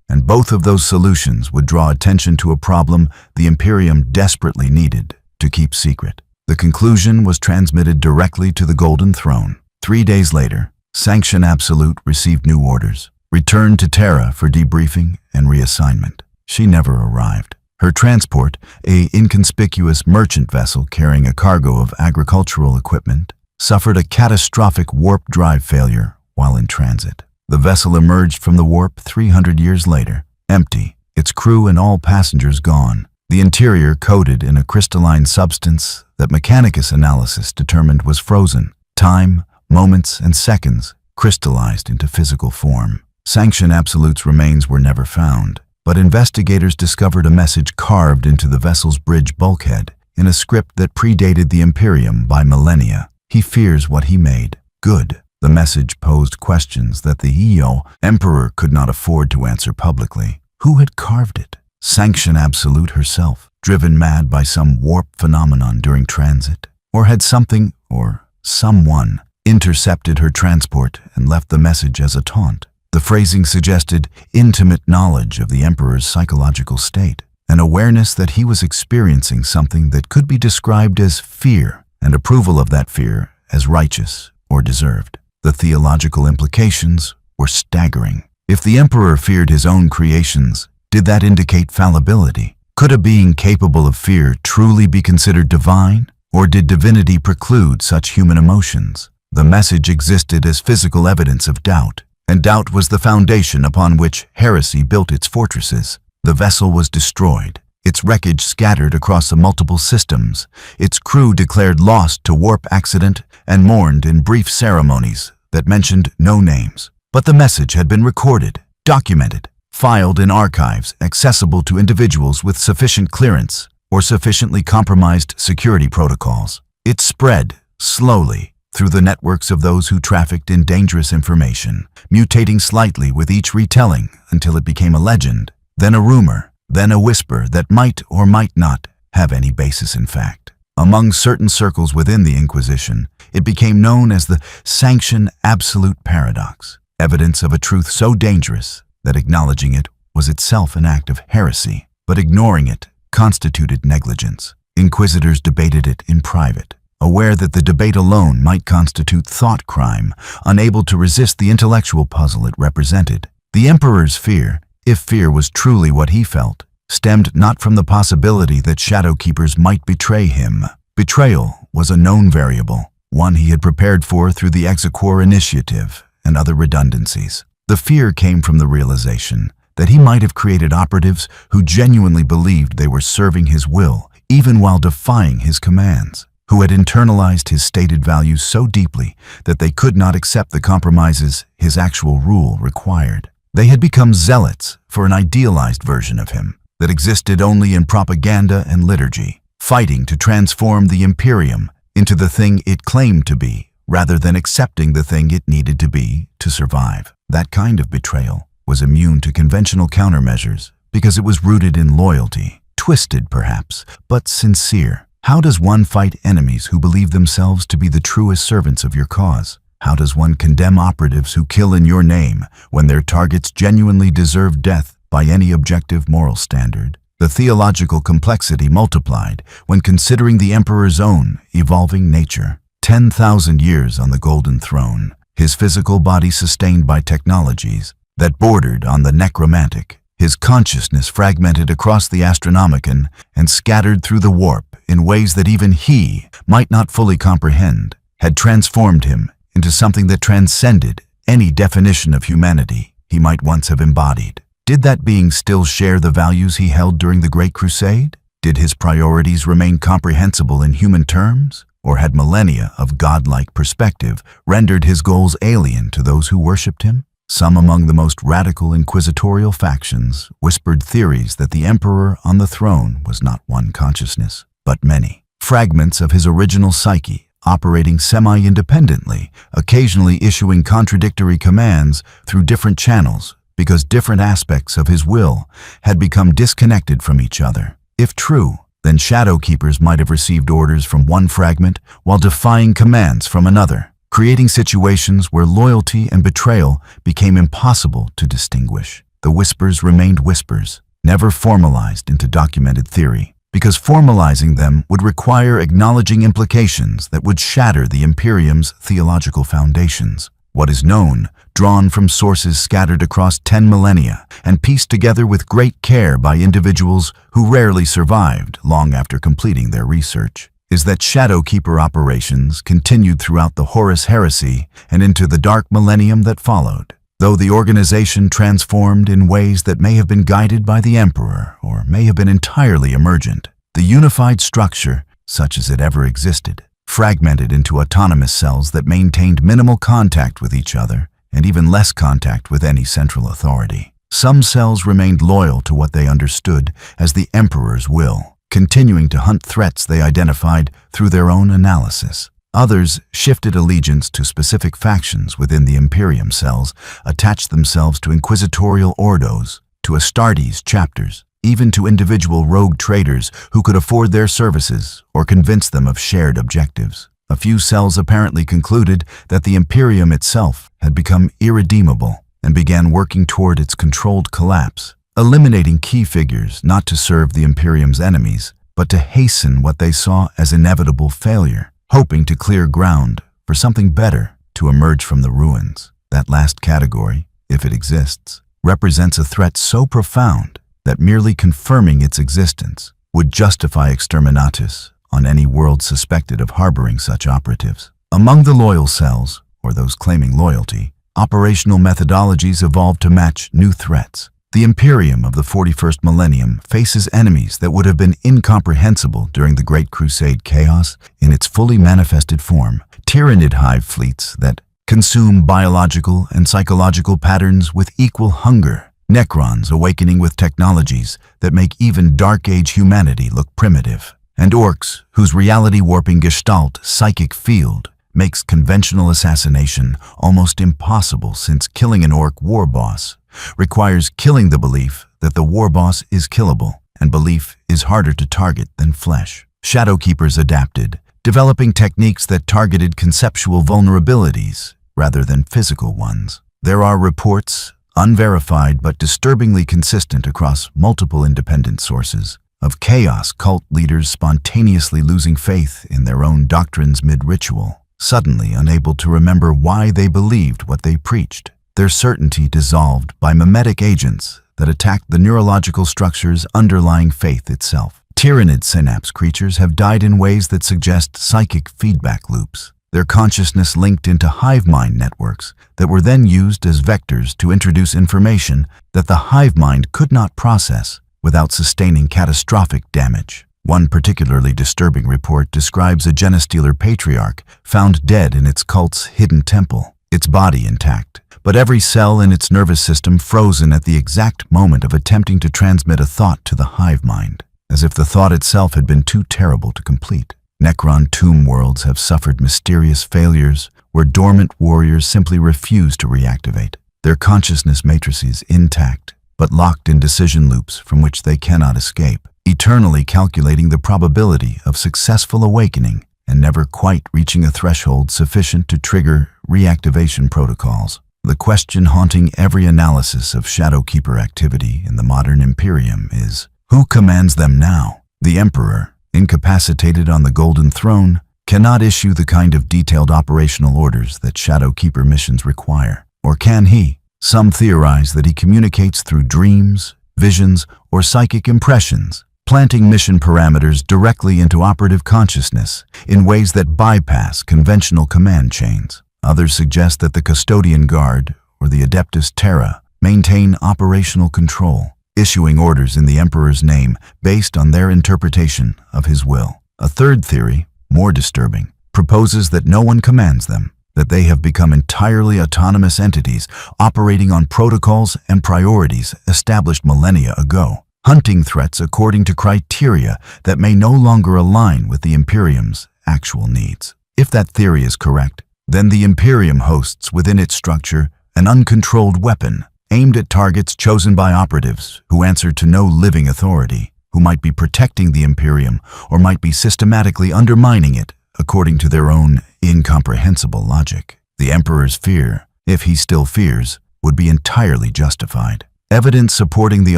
And both of those solutions would draw attention to a problem the Imperium desperately needed to keep secret. The conclusion was transmitted directly to the Golden Throne. 3 days later, Sanction Absolute received new orders, returned to Terra for debriefing and reassignment. She never arrived. Her transport, an inconspicuous merchant vessel carrying a cargo of agricultural equipment, suffered a catastrophic warp drive failure while in transit. The vessel emerged from the warp 300 years later, empty, its crew and all passengers gone. The interior coated in a crystalline substance that Mechanicus analysis determined was frozen. Time, moments, and seconds crystallized into physical form. Sanction Absolute's remains were never found, but investigators discovered a message carved into the vessel's bridge bulkhead in a script that predated the Imperium by millennia. He fears what he made. Good. The message posed questions that the Emperor could not afford to answer publicly. Who had carved it? Sanction Absolute herself, driven mad by some warp phenomenon during transit? Or had something, or someone, intercepted her transport and left the message as a taunt? The phrasing suggested intimate knowledge of the Emperor's psychological state, an awareness that he was experiencing something that could be described as fear, and approval of that fear as righteous or deserved. The theological implications were staggering. If the Emperor feared his own creations, did that indicate fallibility? Could a being capable of fear truly be considered divine, or did divinity preclude such human emotions? The message existed as physical evidence of doubt, and doubt was the foundation upon which heresy built its fortresses. The vessel was destroyed, its wreckage scattered across the multiple systems, its crew declared lost to warp accident and mourned in brief ceremonies that mentioned no names. But the message had been recorded, documented, filed in archives accessible to individuals with sufficient clearance. or sufficiently compromised security protocols. It spread, slowly, through the networks of those who trafficked in dangerous information, mutating slightly with each retelling until it became a legend, then a rumor, then a whisper that might or might not have any basis in fact. Among certain circles within the Inquisition, it became known as the sanction absolute paradox, evidence of a truth so dangerous that acknowledging it was itself an act of heresy, but ignoring it constituted negligence. Inquisitors debated it in private, aware that the debate alone might constitute thought crime, unable to resist the intellectual puzzle it represented. The emperor's fear, if fear was truly what he felt, stemmed not from the possibility that shadow keepers might betray him. Betrayal was a known variable, one he had prepared for through the Exequor initiative and other redundancies. The fear came from the realization that he might have created operatives who genuinely believed they were serving his will, even while defying his commands, who had internalized his stated values so deeply that they could not accept the compromises his actual rule required. They had become zealots for an idealized version of him that existed only in propaganda and liturgy, fighting to transform the Imperium into the thing it claimed to be, rather than accepting the thing it needed to be to survive. That kind of betrayal was immune to conventional countermeasures because it was rooted in loyalty, twisted perhaps, but sincere. How does one fight enemies who believe themselves to be the truest servants of your cause? How does one condemn operatives who kill in your name when their targets genuinely deserve death by any objective moral standard? The theological complexity multiplied when considering the emperor's own evolving nature. 10,000 years on the Golden Throne, his physical body sustained by technologies that bordered on the necromantic, his consciousness fragmented across the Astronomicon and scattered through the warp in ways that even he might not fully comprehend, had transformed him into something that transcended any definition of humanity he might once have embodied. Did that being still share the values he held during the Great Crusade? Did his priorities remain comprehensible in human terms? Or had millennia of godlike perspective rendered his goals alien to those who worshipped him? Some among the most radical inquisitorial factions whispered theories that the emperor on the throne was not one consciousness, but many. Fragments of his original psyche, operating semi-independently, occasionally issuing contradictory commands through different channels because different aspects of his will had become disconnected from each other. If true, then shadow keepers might have received orders from one fragment while defying commands from another, creating situations where loyalty and betrayal became impossible to distinguish. The whispers remained whispers, never formalized into documented theory, because formalizing them would require acknowledging implications that would shatter the Imperium's theological foundations. What is known, drawn from sources scattered across 10 millennia and pieced together with great care by individuals who rarely survived long after completing their research, is that Shadow Keeper operations continued throughout the Horus Heresy and into the dark millennium that followed. Though the organization transformed in ways that may have been guided by the Emperor or may have been entirely emergent, the unified structure, such as it ever existed, fragmented into autonomous cells that maintained minimal contact with each other and even less contact with any central authority. Some cells remained loyal to what they understood as the Emperor's will, continuing to hunt threats they identified through their own analysis. Others shifted allegiance to specific factions within the Imperium cells, attached themselves to inquisitorial ordos, to Astartes chapters, even to individual rogue traders who could afford their services or convince them of shared objectives. A few cells apparently concluded that the Imperium itself had become irredeemable and began working toward its controlled collapse, eliminating key figures not to serve the Imperium's enemies, but to hasten what they saw as inevitable failure, hoping to clear ground for something better to emerge from the ruins. That last category, if it exists, represents a threat so profound that merely confirming its existence would justify exterminatus on any world suspected of harboring such operatives. Among the loyal cells, or those claiming loyalty, operational methodologies evolved to match new threats. The Imperium of the 41st millennium faces enemies that would have been incomprehensible during the Great Crusade chaos in its fully manifested form. Tyrannid hive fleets that consume biological and psychological patterns with equal hunger, Necrons awakening with technologies that make even Dark Age humanity look primitive, and orcs whose reality-warping gestalt psychic field makes conventional assassination almost impossible, since killing an orc war boss requires killing the belief that the war boss is killable, and belief is harder to target than flesh. Shadowkeepers adapted, developing techniques that targeted conceptual vulnerabilities rather than physical ones. There are reports, unverified but disturbingly consistent across multiple independent sources, of chaos cult leaders spontaneously losing faith in their own doctrines mid-ritual, suddenly unable to remember why they believed what they preached, their certainty dissolved by mimetic agents that attacked the neurological structures underlying faith itself. Tyrannid synapse creatures have died in ways that suggest psychic feedback loops, their consciousness linked into hive mind networks that were then used as vectors to introduce information that the hive mind could not process without sustaining catastrophic damage. One particularly disturbing report describes a Genestealer patriarch found dead in its cult's hidden temple, its body intact, but every cell in its nervous system frozen at the exact moment of attempting to transmit a thought to the hive mind, as if the thought itself had been too terrible to complete. Necron tomb worlds have suffered mysterious failures where dormant warriors simply refuse to reactivate, their consciousness matrices intact, but locked in decision loops from which they cannot escape, eternally calculating the probability of successful awakening and never quite reaching a threshold sufficient to trigger reactivation protocols. The question haunting every analysis of Shadowkeeper activity in the modern Imperium is, who commands them now? The Emperor, incapacitated on the Golden Throne, cannot issue the kind of detailed operational orders that Shadowkeeper missions require. Or can he? Some theorize that he communicates through dreams, visions, or psychic impressions, planting mission parameters directly into operative consciousness in ways that bypass conventional command chains. Others suggest that the Custodian Guard, or the Adeptus Terra, maintain operational control, issuing orders in the Emperor's name based on their interpretation of his will. A third theory, more disturbing, proposes that no one commands them, that they have become entirely autonomous entities operating on protocols and priorities established millennia ago, hunting threats according to criteria that may no longer align with the Imperium's actual needs. If that theory is correct, then the Imperium hosts within its structure an uncontrolled weapon aimed at targets chosen by operatives who answer to no living authority, who might be protecting the Imperium or might be systematically undermining it according to their own incomprehensible logic. The Emperor's fear, if he still fears, would be entirely justified. Evidence supporting the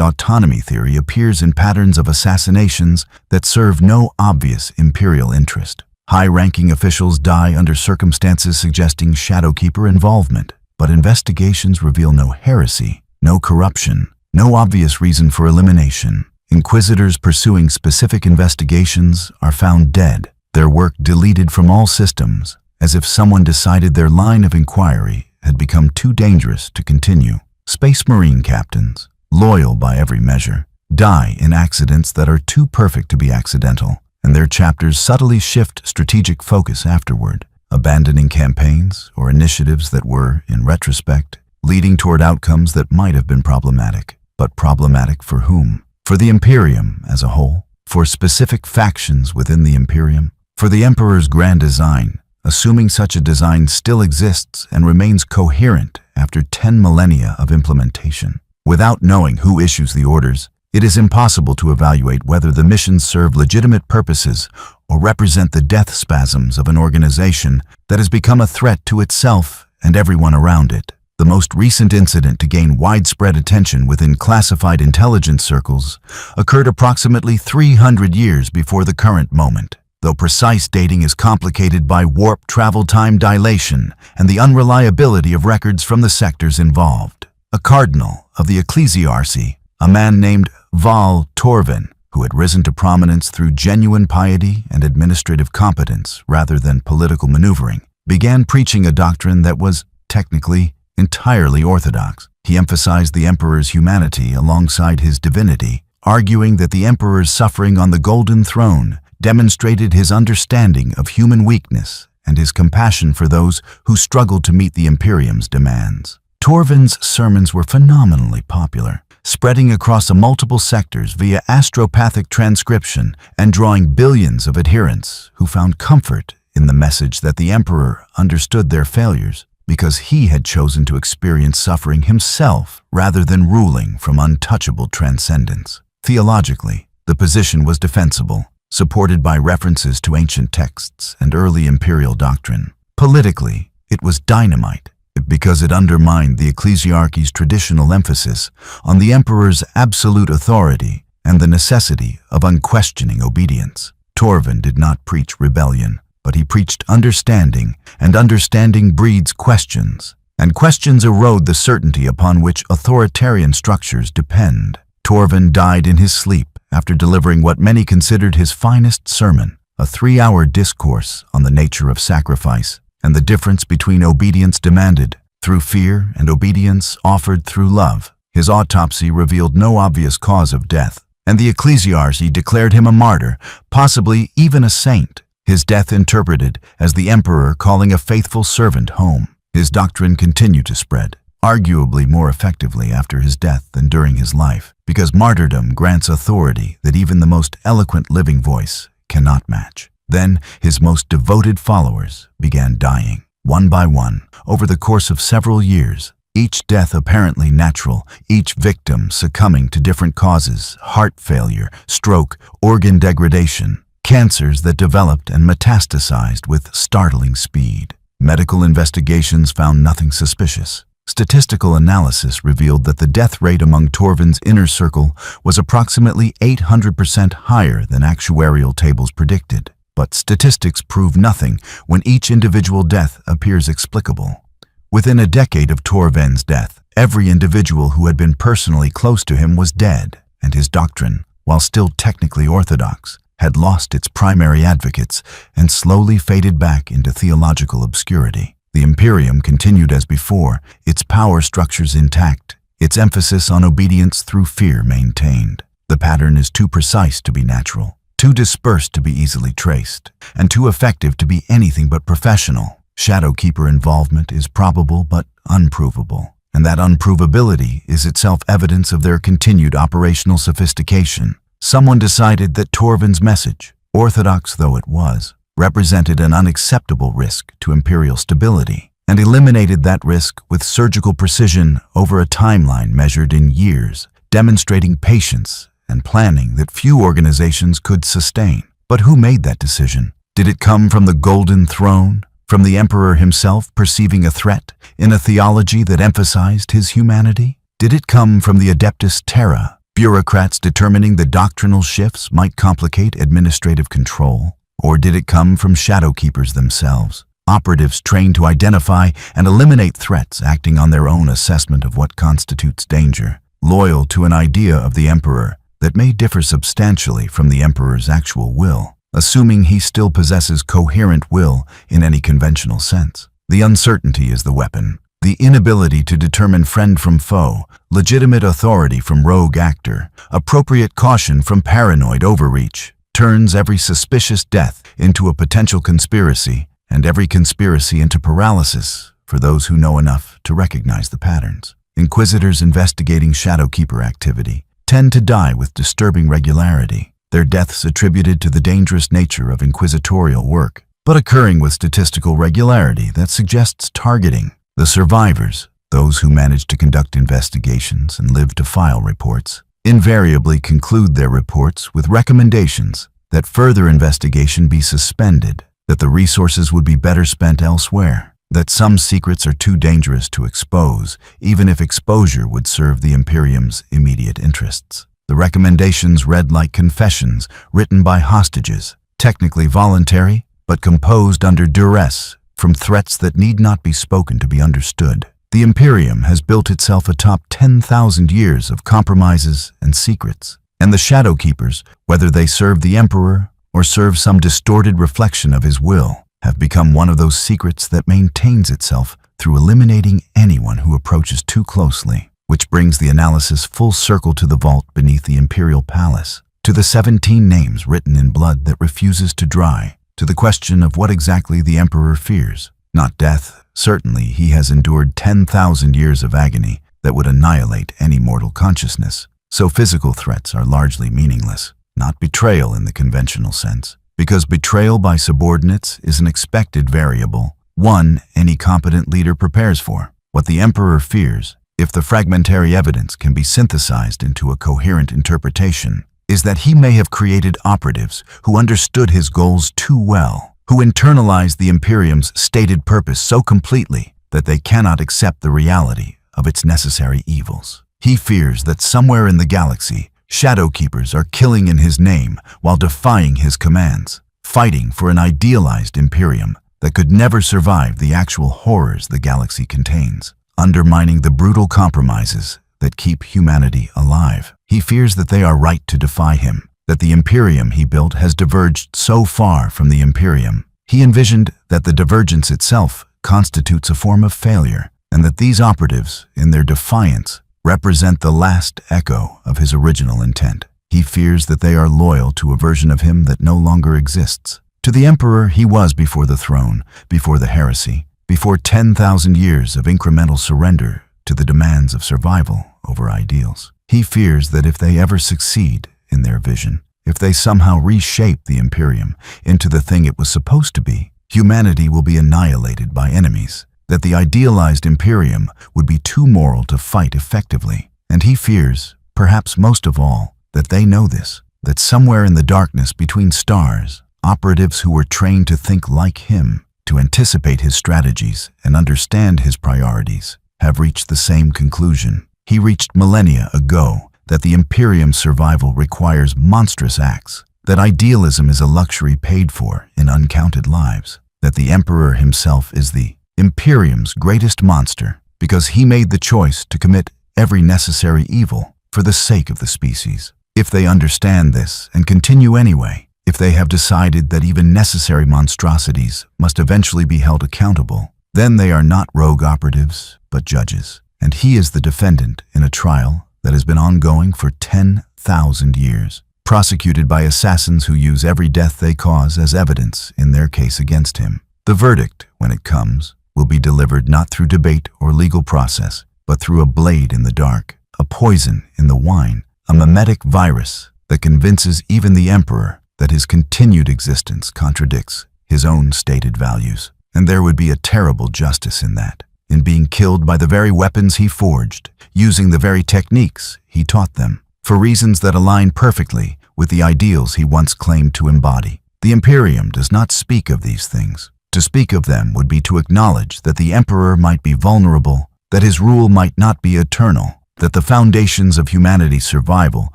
autonomy theory appears in patterns of assassinations that serve no obvious imperial interest. High-ranking officials die under circumstances suggesting Shadowkeeper involvement, but investigations reveal no heresy, no corruption, no obvious reason for elimination. Inquisitors pursuing specific investigations are found dead, their work deleted from all systems, as if someone decided their line of inquiry had become too dangerous to continue. Space Marine captains, loyal by every measure, die in accidents that are too perfect to be accidental, and their chapters subtly shift strategic focus afterward, abandoning campaigns or initiatives that were, in retrospect, leading toward outcomes that might have been problematic. But problematic for whom? For the Imperium as a whole? For specific factions within the Imperium? For the Emperor's grand design, assuming such a design still exists and remains coherent after 10 millennia of implementation? Without knowing who issues the orders, it is impossible to evaluate whether the missions serve legitimate purposes or represent the death spasms of an organization that has become a threat to itself and everyone around it. The most recent incident to gain widespread attention within classified intelligence circles occurred approximately 300 years before the current moment, though precise dating is complicated by warp travel time dilation and the unreliability of records from the sectors involved. A cardinal of the ecclesiarchy, a man named Val Torvin, who had risen to prominence through genuine piety and administrative competence rather than political maneuvering, began preaching a doctrine that was, technically, entirely orthodox. He emphasized the Emperor's humanity alongside his divinity, arguing that the Emperor's suffering on the Golden Throne demonstrated his understanding of human weakness and his compassion for those who struggled to meet the Imperium's demands. Torvin's sermons were phenomenally popular, spreading across multiple sectors via astropathic transcription and drawing billions of adherents who found comfort in the message that the emperor understood their failures because he had chosen to experience suffering himself rather than ruling from untouchable transcendence. Theologically, the position was defensible, supported by references to ancient texts and early imperial doctrine. Politically, it was dynamite because it undermined the ecclesiarchy's traditional emphasis on the emperor's absolute authority and the necessity of unquestioning obedience. Torvald did not preach rebellion, but he preached understanding, and understanding breeds questions, and questions erode the certainty upon which authoritarian structures depend. Torvald died in his sleep after delivering what many considered his finest sermon, a 3-hour discourse on the nature of sacrifice and the difference between obedience demanded through fear and obedience offered through love. His autopsy revealed no obvious cause of death, and the ecclesiarchy declared him a martyr, possibly even a saint. His death interpreted as the emperor calling a faithful servant home. His doctrine continued to spread, arguably more effectively after his death than during his life, because martyrdom grants authority that even the most eloquent living voice cannot match. Then his most devoted followers began dying, one by one, over the course of several years, each death apparently natural, each victim succumbing to different causes: heart failure, stroke, organ degradation, cancers that developed and metastasized with startling speed. Medical investigations found nothing suspicious. Statistical analysis revealed that the death rate among Torvald's inner circle was approximately 800% higher than actuarial tables predicted. But statistics prove nothing when each individual death appears explicable. Within a decade of Torvald's death, every individual who had been personally close to him was dead, and his doctrine, while still technically orthodox, had lost its primary advocates and slowly faded back into theological obscurity. The Imperium continued as before, its power structures intact, its emphasis on obedience through fear maintained. The pattern is too precise to be natural, too dispersed to be easily traced, and too effective to be anything but professional. Shadowkeeper involvement is probable but unprovable, and that unprovability is itself evidence of their continued operational sophistication. Someone decided that Torvald's message, orthodox though it was, represented an unacceptable risk to imperial stability, and eliminated that risk with surgical precision over a timeline measured in years, demonstrating patience and planning that few organizations could sustain. But who made that decision? Did it come from the Golden Throne, from the Emperor himself perceiving a threat in a theology that emphasized his humanity? Did it come from the Adeptus Terra, bureaucrats determining the doctrinal shifts might complicate administrative control? Or did it come from Shadowkeepers themselves, operatives trained to identify and eliminate threats, acting on their own assessment of what constitutes danger, loyal to an idea of the Emperor that may differ substantially from the Emperor's actual will, assuming he still possesses coherent will in any conventional sense? The uncertainty is the weapon. The inability to determine friend from foe, legitimate authority from rogue actor, appropriate caution from paranoid overreach, turns every suspicious death into a potential conspiracy, and every conspiracy into paralysis for those who know enough to recognize the patterns. Inquisitors investigating Shadowkeeper activity tend to die with disturbing regularity, their deaths attributed to the dangerous nature of inquisitorial work, but occurring with statistical regularity that suggests targeting. The survivors, those who manage to conduct investigations and live to file reports, invariably conclude their reports with recommendations that further investigation be suspended, that the resources would be better spent elsewhere, that some secrets are too dangerous to expose, even if exposure would serve the Imperium's immediate interests. The recommendations read like confessions written by hostages, technically voluntary, but composed under duress from threats that need not be spoken to be understood. The Imperium has built itself atop 10,000 years of compromises and secrets, and the Shadowkeepers, whether they serve the Emperor or serve some distorted reflection of his will, have become one of those secrets that maintains itself through eliminating anyone who approaches too closely, which brings the analysis full circle to the vault beneath the Imperial Palace, to the 17 names written in blood that refuses to dry, to the question of what exactly the Emperor fears. Not death. Certainly he has endured 10,000 years of agony that would annihilate any mortal consciousness. So physical threats are largely meaningless, not betrayal in the conventional sense, because betrayal by subordinates is an expected variable, one any competent leader prepares for. What the Emperor fears, if the fragmentary evidence can be synthesized into a coherent interpretation, is that he may have created operatives who understood his goals too well, who internalized the Imperium's stated purpose so completely that they cannot accept the reality of its necessary evils. He fears that somewhere in the galaxy, Shadow Keepers are killing in his name while defying his commands, fighting for an idealized Imperium that could never survive the actual horrors the galaxy contains, undermining the brutal compromises that keep humanity alive. He fears that they are right to defy him, that the Imperium he built has diverged so far from the Imperium. He envisioned that the divergence itself constitutes a form of failure, and that these operatives, in their defiance, represent the last echo of his original intent. He fears that they are loyal to a version of him that no longer exists. To the Emperor he was before the throne, before the heresy, before 10,000 years of incremental surrender to the demands of survival over ideals. He fears that if they ever succeed in their vision, if they somehow reshape the Imperium into the thing it was supposed to be, humanity will be annihilated by enemies, that the idealized Imperium would be too moral to fight effectively. And he fears, perhaps most of all, that they know this, that somewhere in the darkness between stars, operatives who were trained to think like him, to anticipate his strategies and understand his priorities, have reached the same conclusion he reached millennia ago, that the Imperium's survival requires monstrous acts, that idealism is a luxury paid for in uncounted lives, that the Emperor himself is the Imperium's greatest monster because he made the choice to commit every necessary evil for the sake of the species. If they understand this and continue anyway, if they have decided that even necessary monstrosities must eventually be held accountable, then they are not rogue operatives, but judges. And he is the defendant in a trial that has been ongoing for 10,000 years, prosecuted by assassins who use every death they cause as evidence in their case against him. The verdict, when it comes, will be delivered not through debate or legal process, but through a blade in the dark, a poison in the wine, a mimetic virus that convinces even the Emperor that his continued existence contradicts his own stated values. And there would be a terrible justice in that, in being killed by the very weapons he forged, using the very techniques he taught them, for reasons that align perfectly with the ideals he once claimed to embody. The Imperium does not speak of these things. To speak of them would be to acknowledge that the Emperor might be vulnerable, that his rule might not be eternal, that the foundations of humanity's survival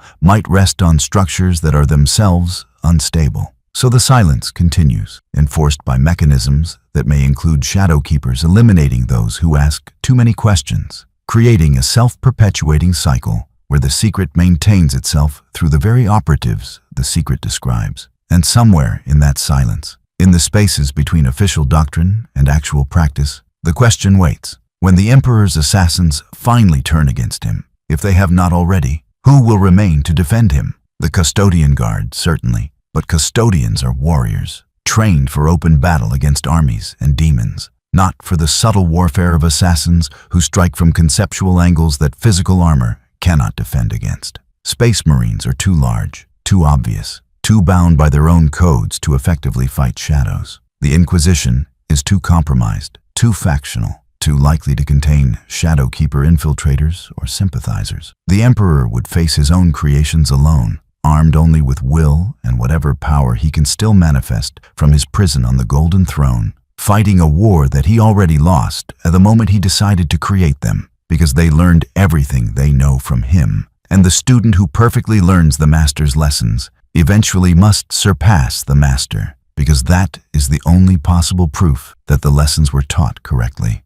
might rest on structures that are themselves unstable. So the silence continues, enforced by mechanisms that may include Shadow Keepers eliminating those who ask too many questions, creating a self-perpetuating cycle where the secret maintains itself through the very operatives the secret describes. And somewhere in that silence, in the spaces between official doctrine and actual practice, the question waits. When the Emperor's assassins finally turn against him, if they have not already, who will remain to defend him? The custodian guard, certainly. But custodians are warriors, trained for open battle against armies and demons, not for the subtle warfare of assassins who strike from conceptual angles that physical armor cannot defend against. Space Marines are too large, too obvious, too bound by their own codes to effectively fight shadows. The Inquisition is too compromised, too factional, too likely to contain Shadow Keeper infiltrators or sympathizers. The Emperor would face his own creations alone, armed only with will and whatever power he can still manifest from his prison on the Golden Throne, fighting a war that he already lost at the moment he decided to create them, because they learned everything they know from him. And the student who perfectly learns the master's lessons eventually must surpass the master, because that is the only possible proof that the lessons were taught correctly.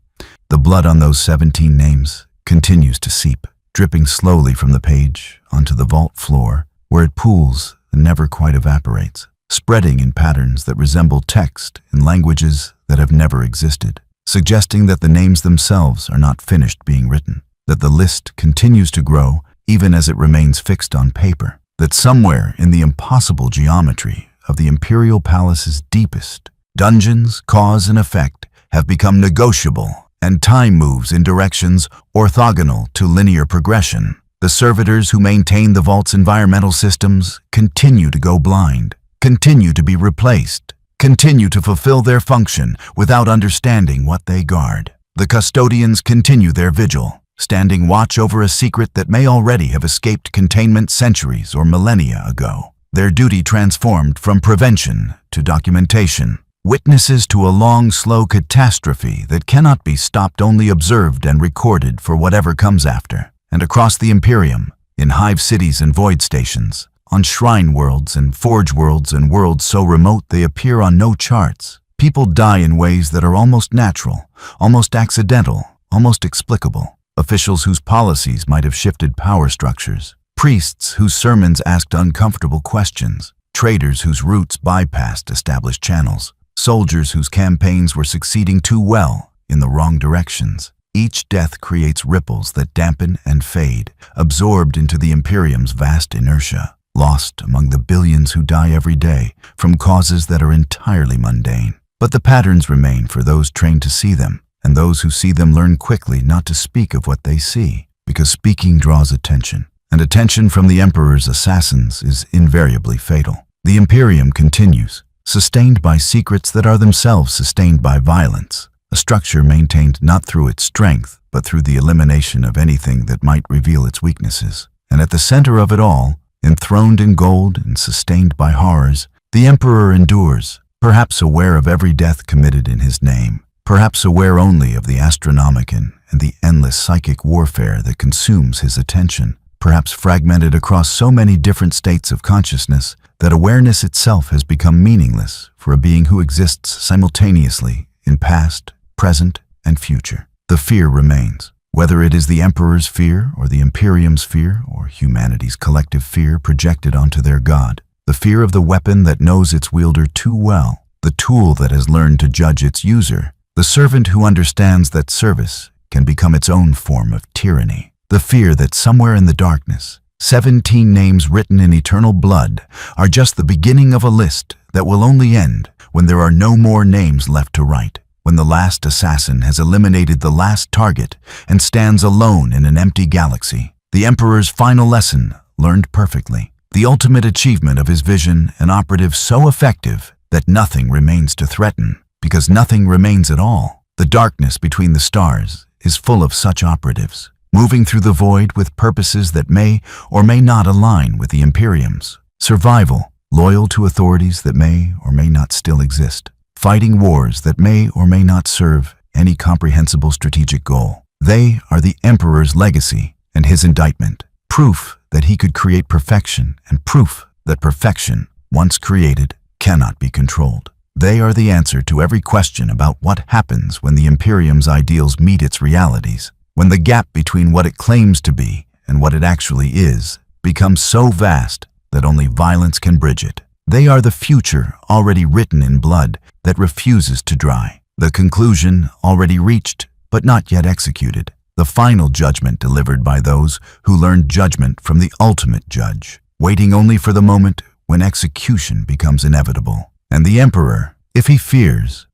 The blood on those 17 names continues to seep, dripping slowly from the page onto the vault floor, where it pools and never quite evaporates, spreading in patterns that resemble text in languages that have never existed, suggesting that the names themselves are not finished being written, that the list continues to grow even as it remains fixed on paper, that somewhere in the impossible geometry of the Imperial Palace's deepest dungeons, cause and effect have become negotiable and time moves in directions orthogonal to linear progression. The servitors who maintain the vault's environmental systems continue to go blind, continue to be replaced, continue to fulfill their function without understanding what they guard. The custodians continue their vigil, standing watch over a secret that may already have escaped containment centuries or millennia ago. Their duty transformed from prevention to documentation, witnesses to a long, slow catastrophe that cannot be stopped, only observed and recorded for whatever comes after. And across the Imperium, in hive cities and void stations, on shrine worlds and forge worlds and worlds so remote they appear on no charts, people die in ways that are almost natural, almost accidental, almost explicable. Officials whose policies might have shifted power structures, priests whose sermons asked uncomfortable questions, traders whose routes bypassed established channels, soldiers whose campaigns were succeeding too well in the wrong directions. Each death creates ripples that dampen and fade, absorbed into the Imperium's vast inertia, lost among the billions who die every day from causes that are entirely mundane. But the patterns remain for those trained to see them, and those who see them learn quickly not to speak of what they see, because speaking draws attention, and attention from the Emperor's assassins is invariably fatal. The Imperium continues, sustained by secrets that are themselves sustained by violence, a structure maintained not through its strength, but through the elimination of anything that might reveal its weaknesses. And at the center of it all, enthroned in gold and sustained by horrors, the Emperor endures, perhaps aware of every death committed in his name, perhaps aware only of the Astronomicon and the endless psychic warfare that consumes his attention, perhaps fragmented across so many different states of consciousness that awareness itself has become meaningless for a being who exists simultaneously in past, present, and future. The fear remains. Whether it is the Emperor's fear or the Imperium's fear or humanity's collective fear projected onto their god, the fear of the weapon that knows its wielder too well, the tool that has learned to judge its user, the servant who understands that service can become its own form of tyranny, the fear that somewhere in the darkness, 17 names written in eternal blood are just the beginning of a list that will only end when there are no more names left to write, when the last assassin has eliminated the last target and stands alone in an empty galaxy. The Emperor's final lesson, learned perfectly, the ultimate achievement of his vision, an operative so effective that nothing remains to threaten, because nothing remains at all. The darkness between the stars is full of such operatives, moving through the void with purposes that may or may not align with the Imperium's. Survival, loyal to authorities that may or may not still exist, fighting wars that may or may not serve any comprehensible strategic goal. They are the Emperor's legacy and his indictment, proof that he could create perfection and proof that perfection, once created, cannot be controlled. They are the answer to every question about what happens when the Imperium's ideals meet its realities, when the gap between what it claims to be and what it actually is becomes so vast that only violence can bridge it. They are the future already written in blood that refuses to dry, the conclusion already reached but not yet executed, the final judgment delivered by those who learned judgment from the ultimate judge, waiting only for the moment when execution becomes inevitable. And the Emperor, if he fears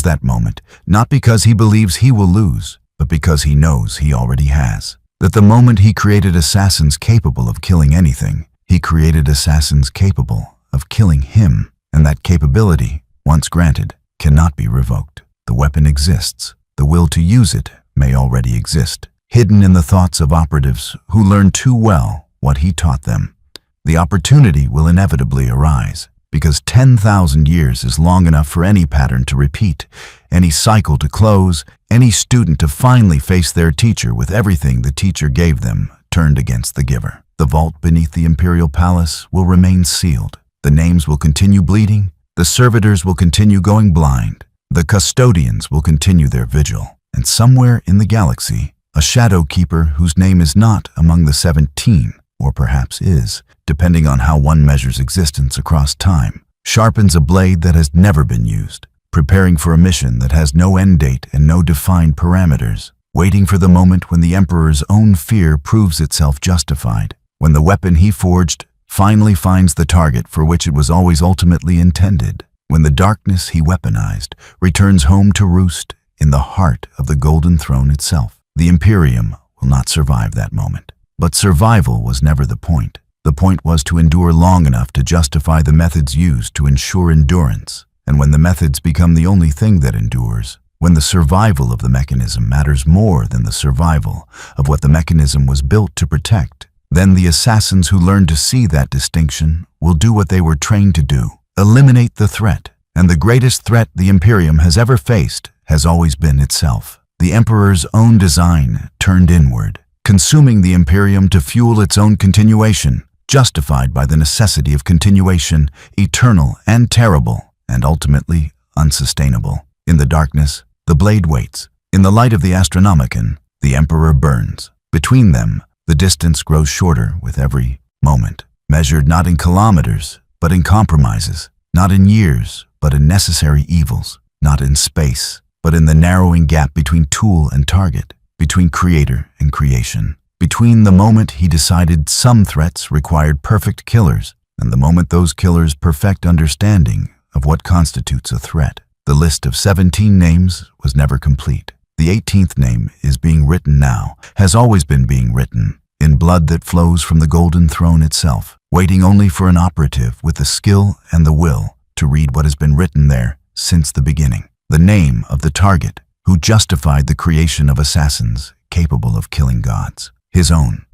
that moment, not because he believes he will lose, but because he knows he already has. That the moment he created assassins capable of killing anything, he created assassins capable of killing him, and that capability, once granted, cannot be revoked. The weapon exists. The will to use it may already exist, hidden in the thoughts of operatives who learn too well what he taught them. The opportunity will inevitably arise, because 10,000 years is long enough for any pattern to repeat, any cycle to close, any student to finally face their teacher with everything the teacher gave them turned against the giver. The vault beneath the Imperial Palace will remain sealed. The names will continue bleeding. The servitors will continue going blind. The custodians will continue their vigil. And somewhere in the galaxy, a shadow keeper whose name is not among the 17, or perhaps is, depending on how one measures existence across time, sharpens a blade that has never been used, preparing for a mission that has no end date and no defined parameters, waiting for the moment when the Emperor's own fear proves itself justified, when the weapon he forged finally finds the target for which it was always ultimately intended, when the darkness he weaponized returns home to roost in the heart of the Golden Throne itself. The Imperium will not survive that moment. But survival was never the point. The point was to endure long enough to justify the methods used to ensure endurance. And when the methods become the only thing that endures, when the survival of the mechanism matters more than the survival of what the mechanism was built to protect, then the assassins who learn to see that distinction will do what they were trained to do: eliminate the threat. And the greatest threat the Imperium has ever faced has always been itself. The Emperor's own design turned inward, consuming the Imperium to fuel its own continuation, justified by the necessity of continuation, eternal and terrible, and ultimately unsustainable. In the darkness, the blade waits. In the light of the Astronomicon, the Emperor burns. Between them, the distance grows shorter with every moment, measured not in kilometers, but in compromises, not in years, but in necessary evils, not in space, but in the narrowing gap between tool and target, between creator and creation, between the moment he decided some threats required perfect killers and the moment those killers perfect understanding of what constitutes a threat. The list of 17 names was never complete. The 18th name is being written now, has always been being written, in blood that flows from the Golden Throne itself, waiting only for an operative with the skill and the will to read what has been written there since the beginning. The name of the target who justified the creation of assassins capable of killing gods. His own.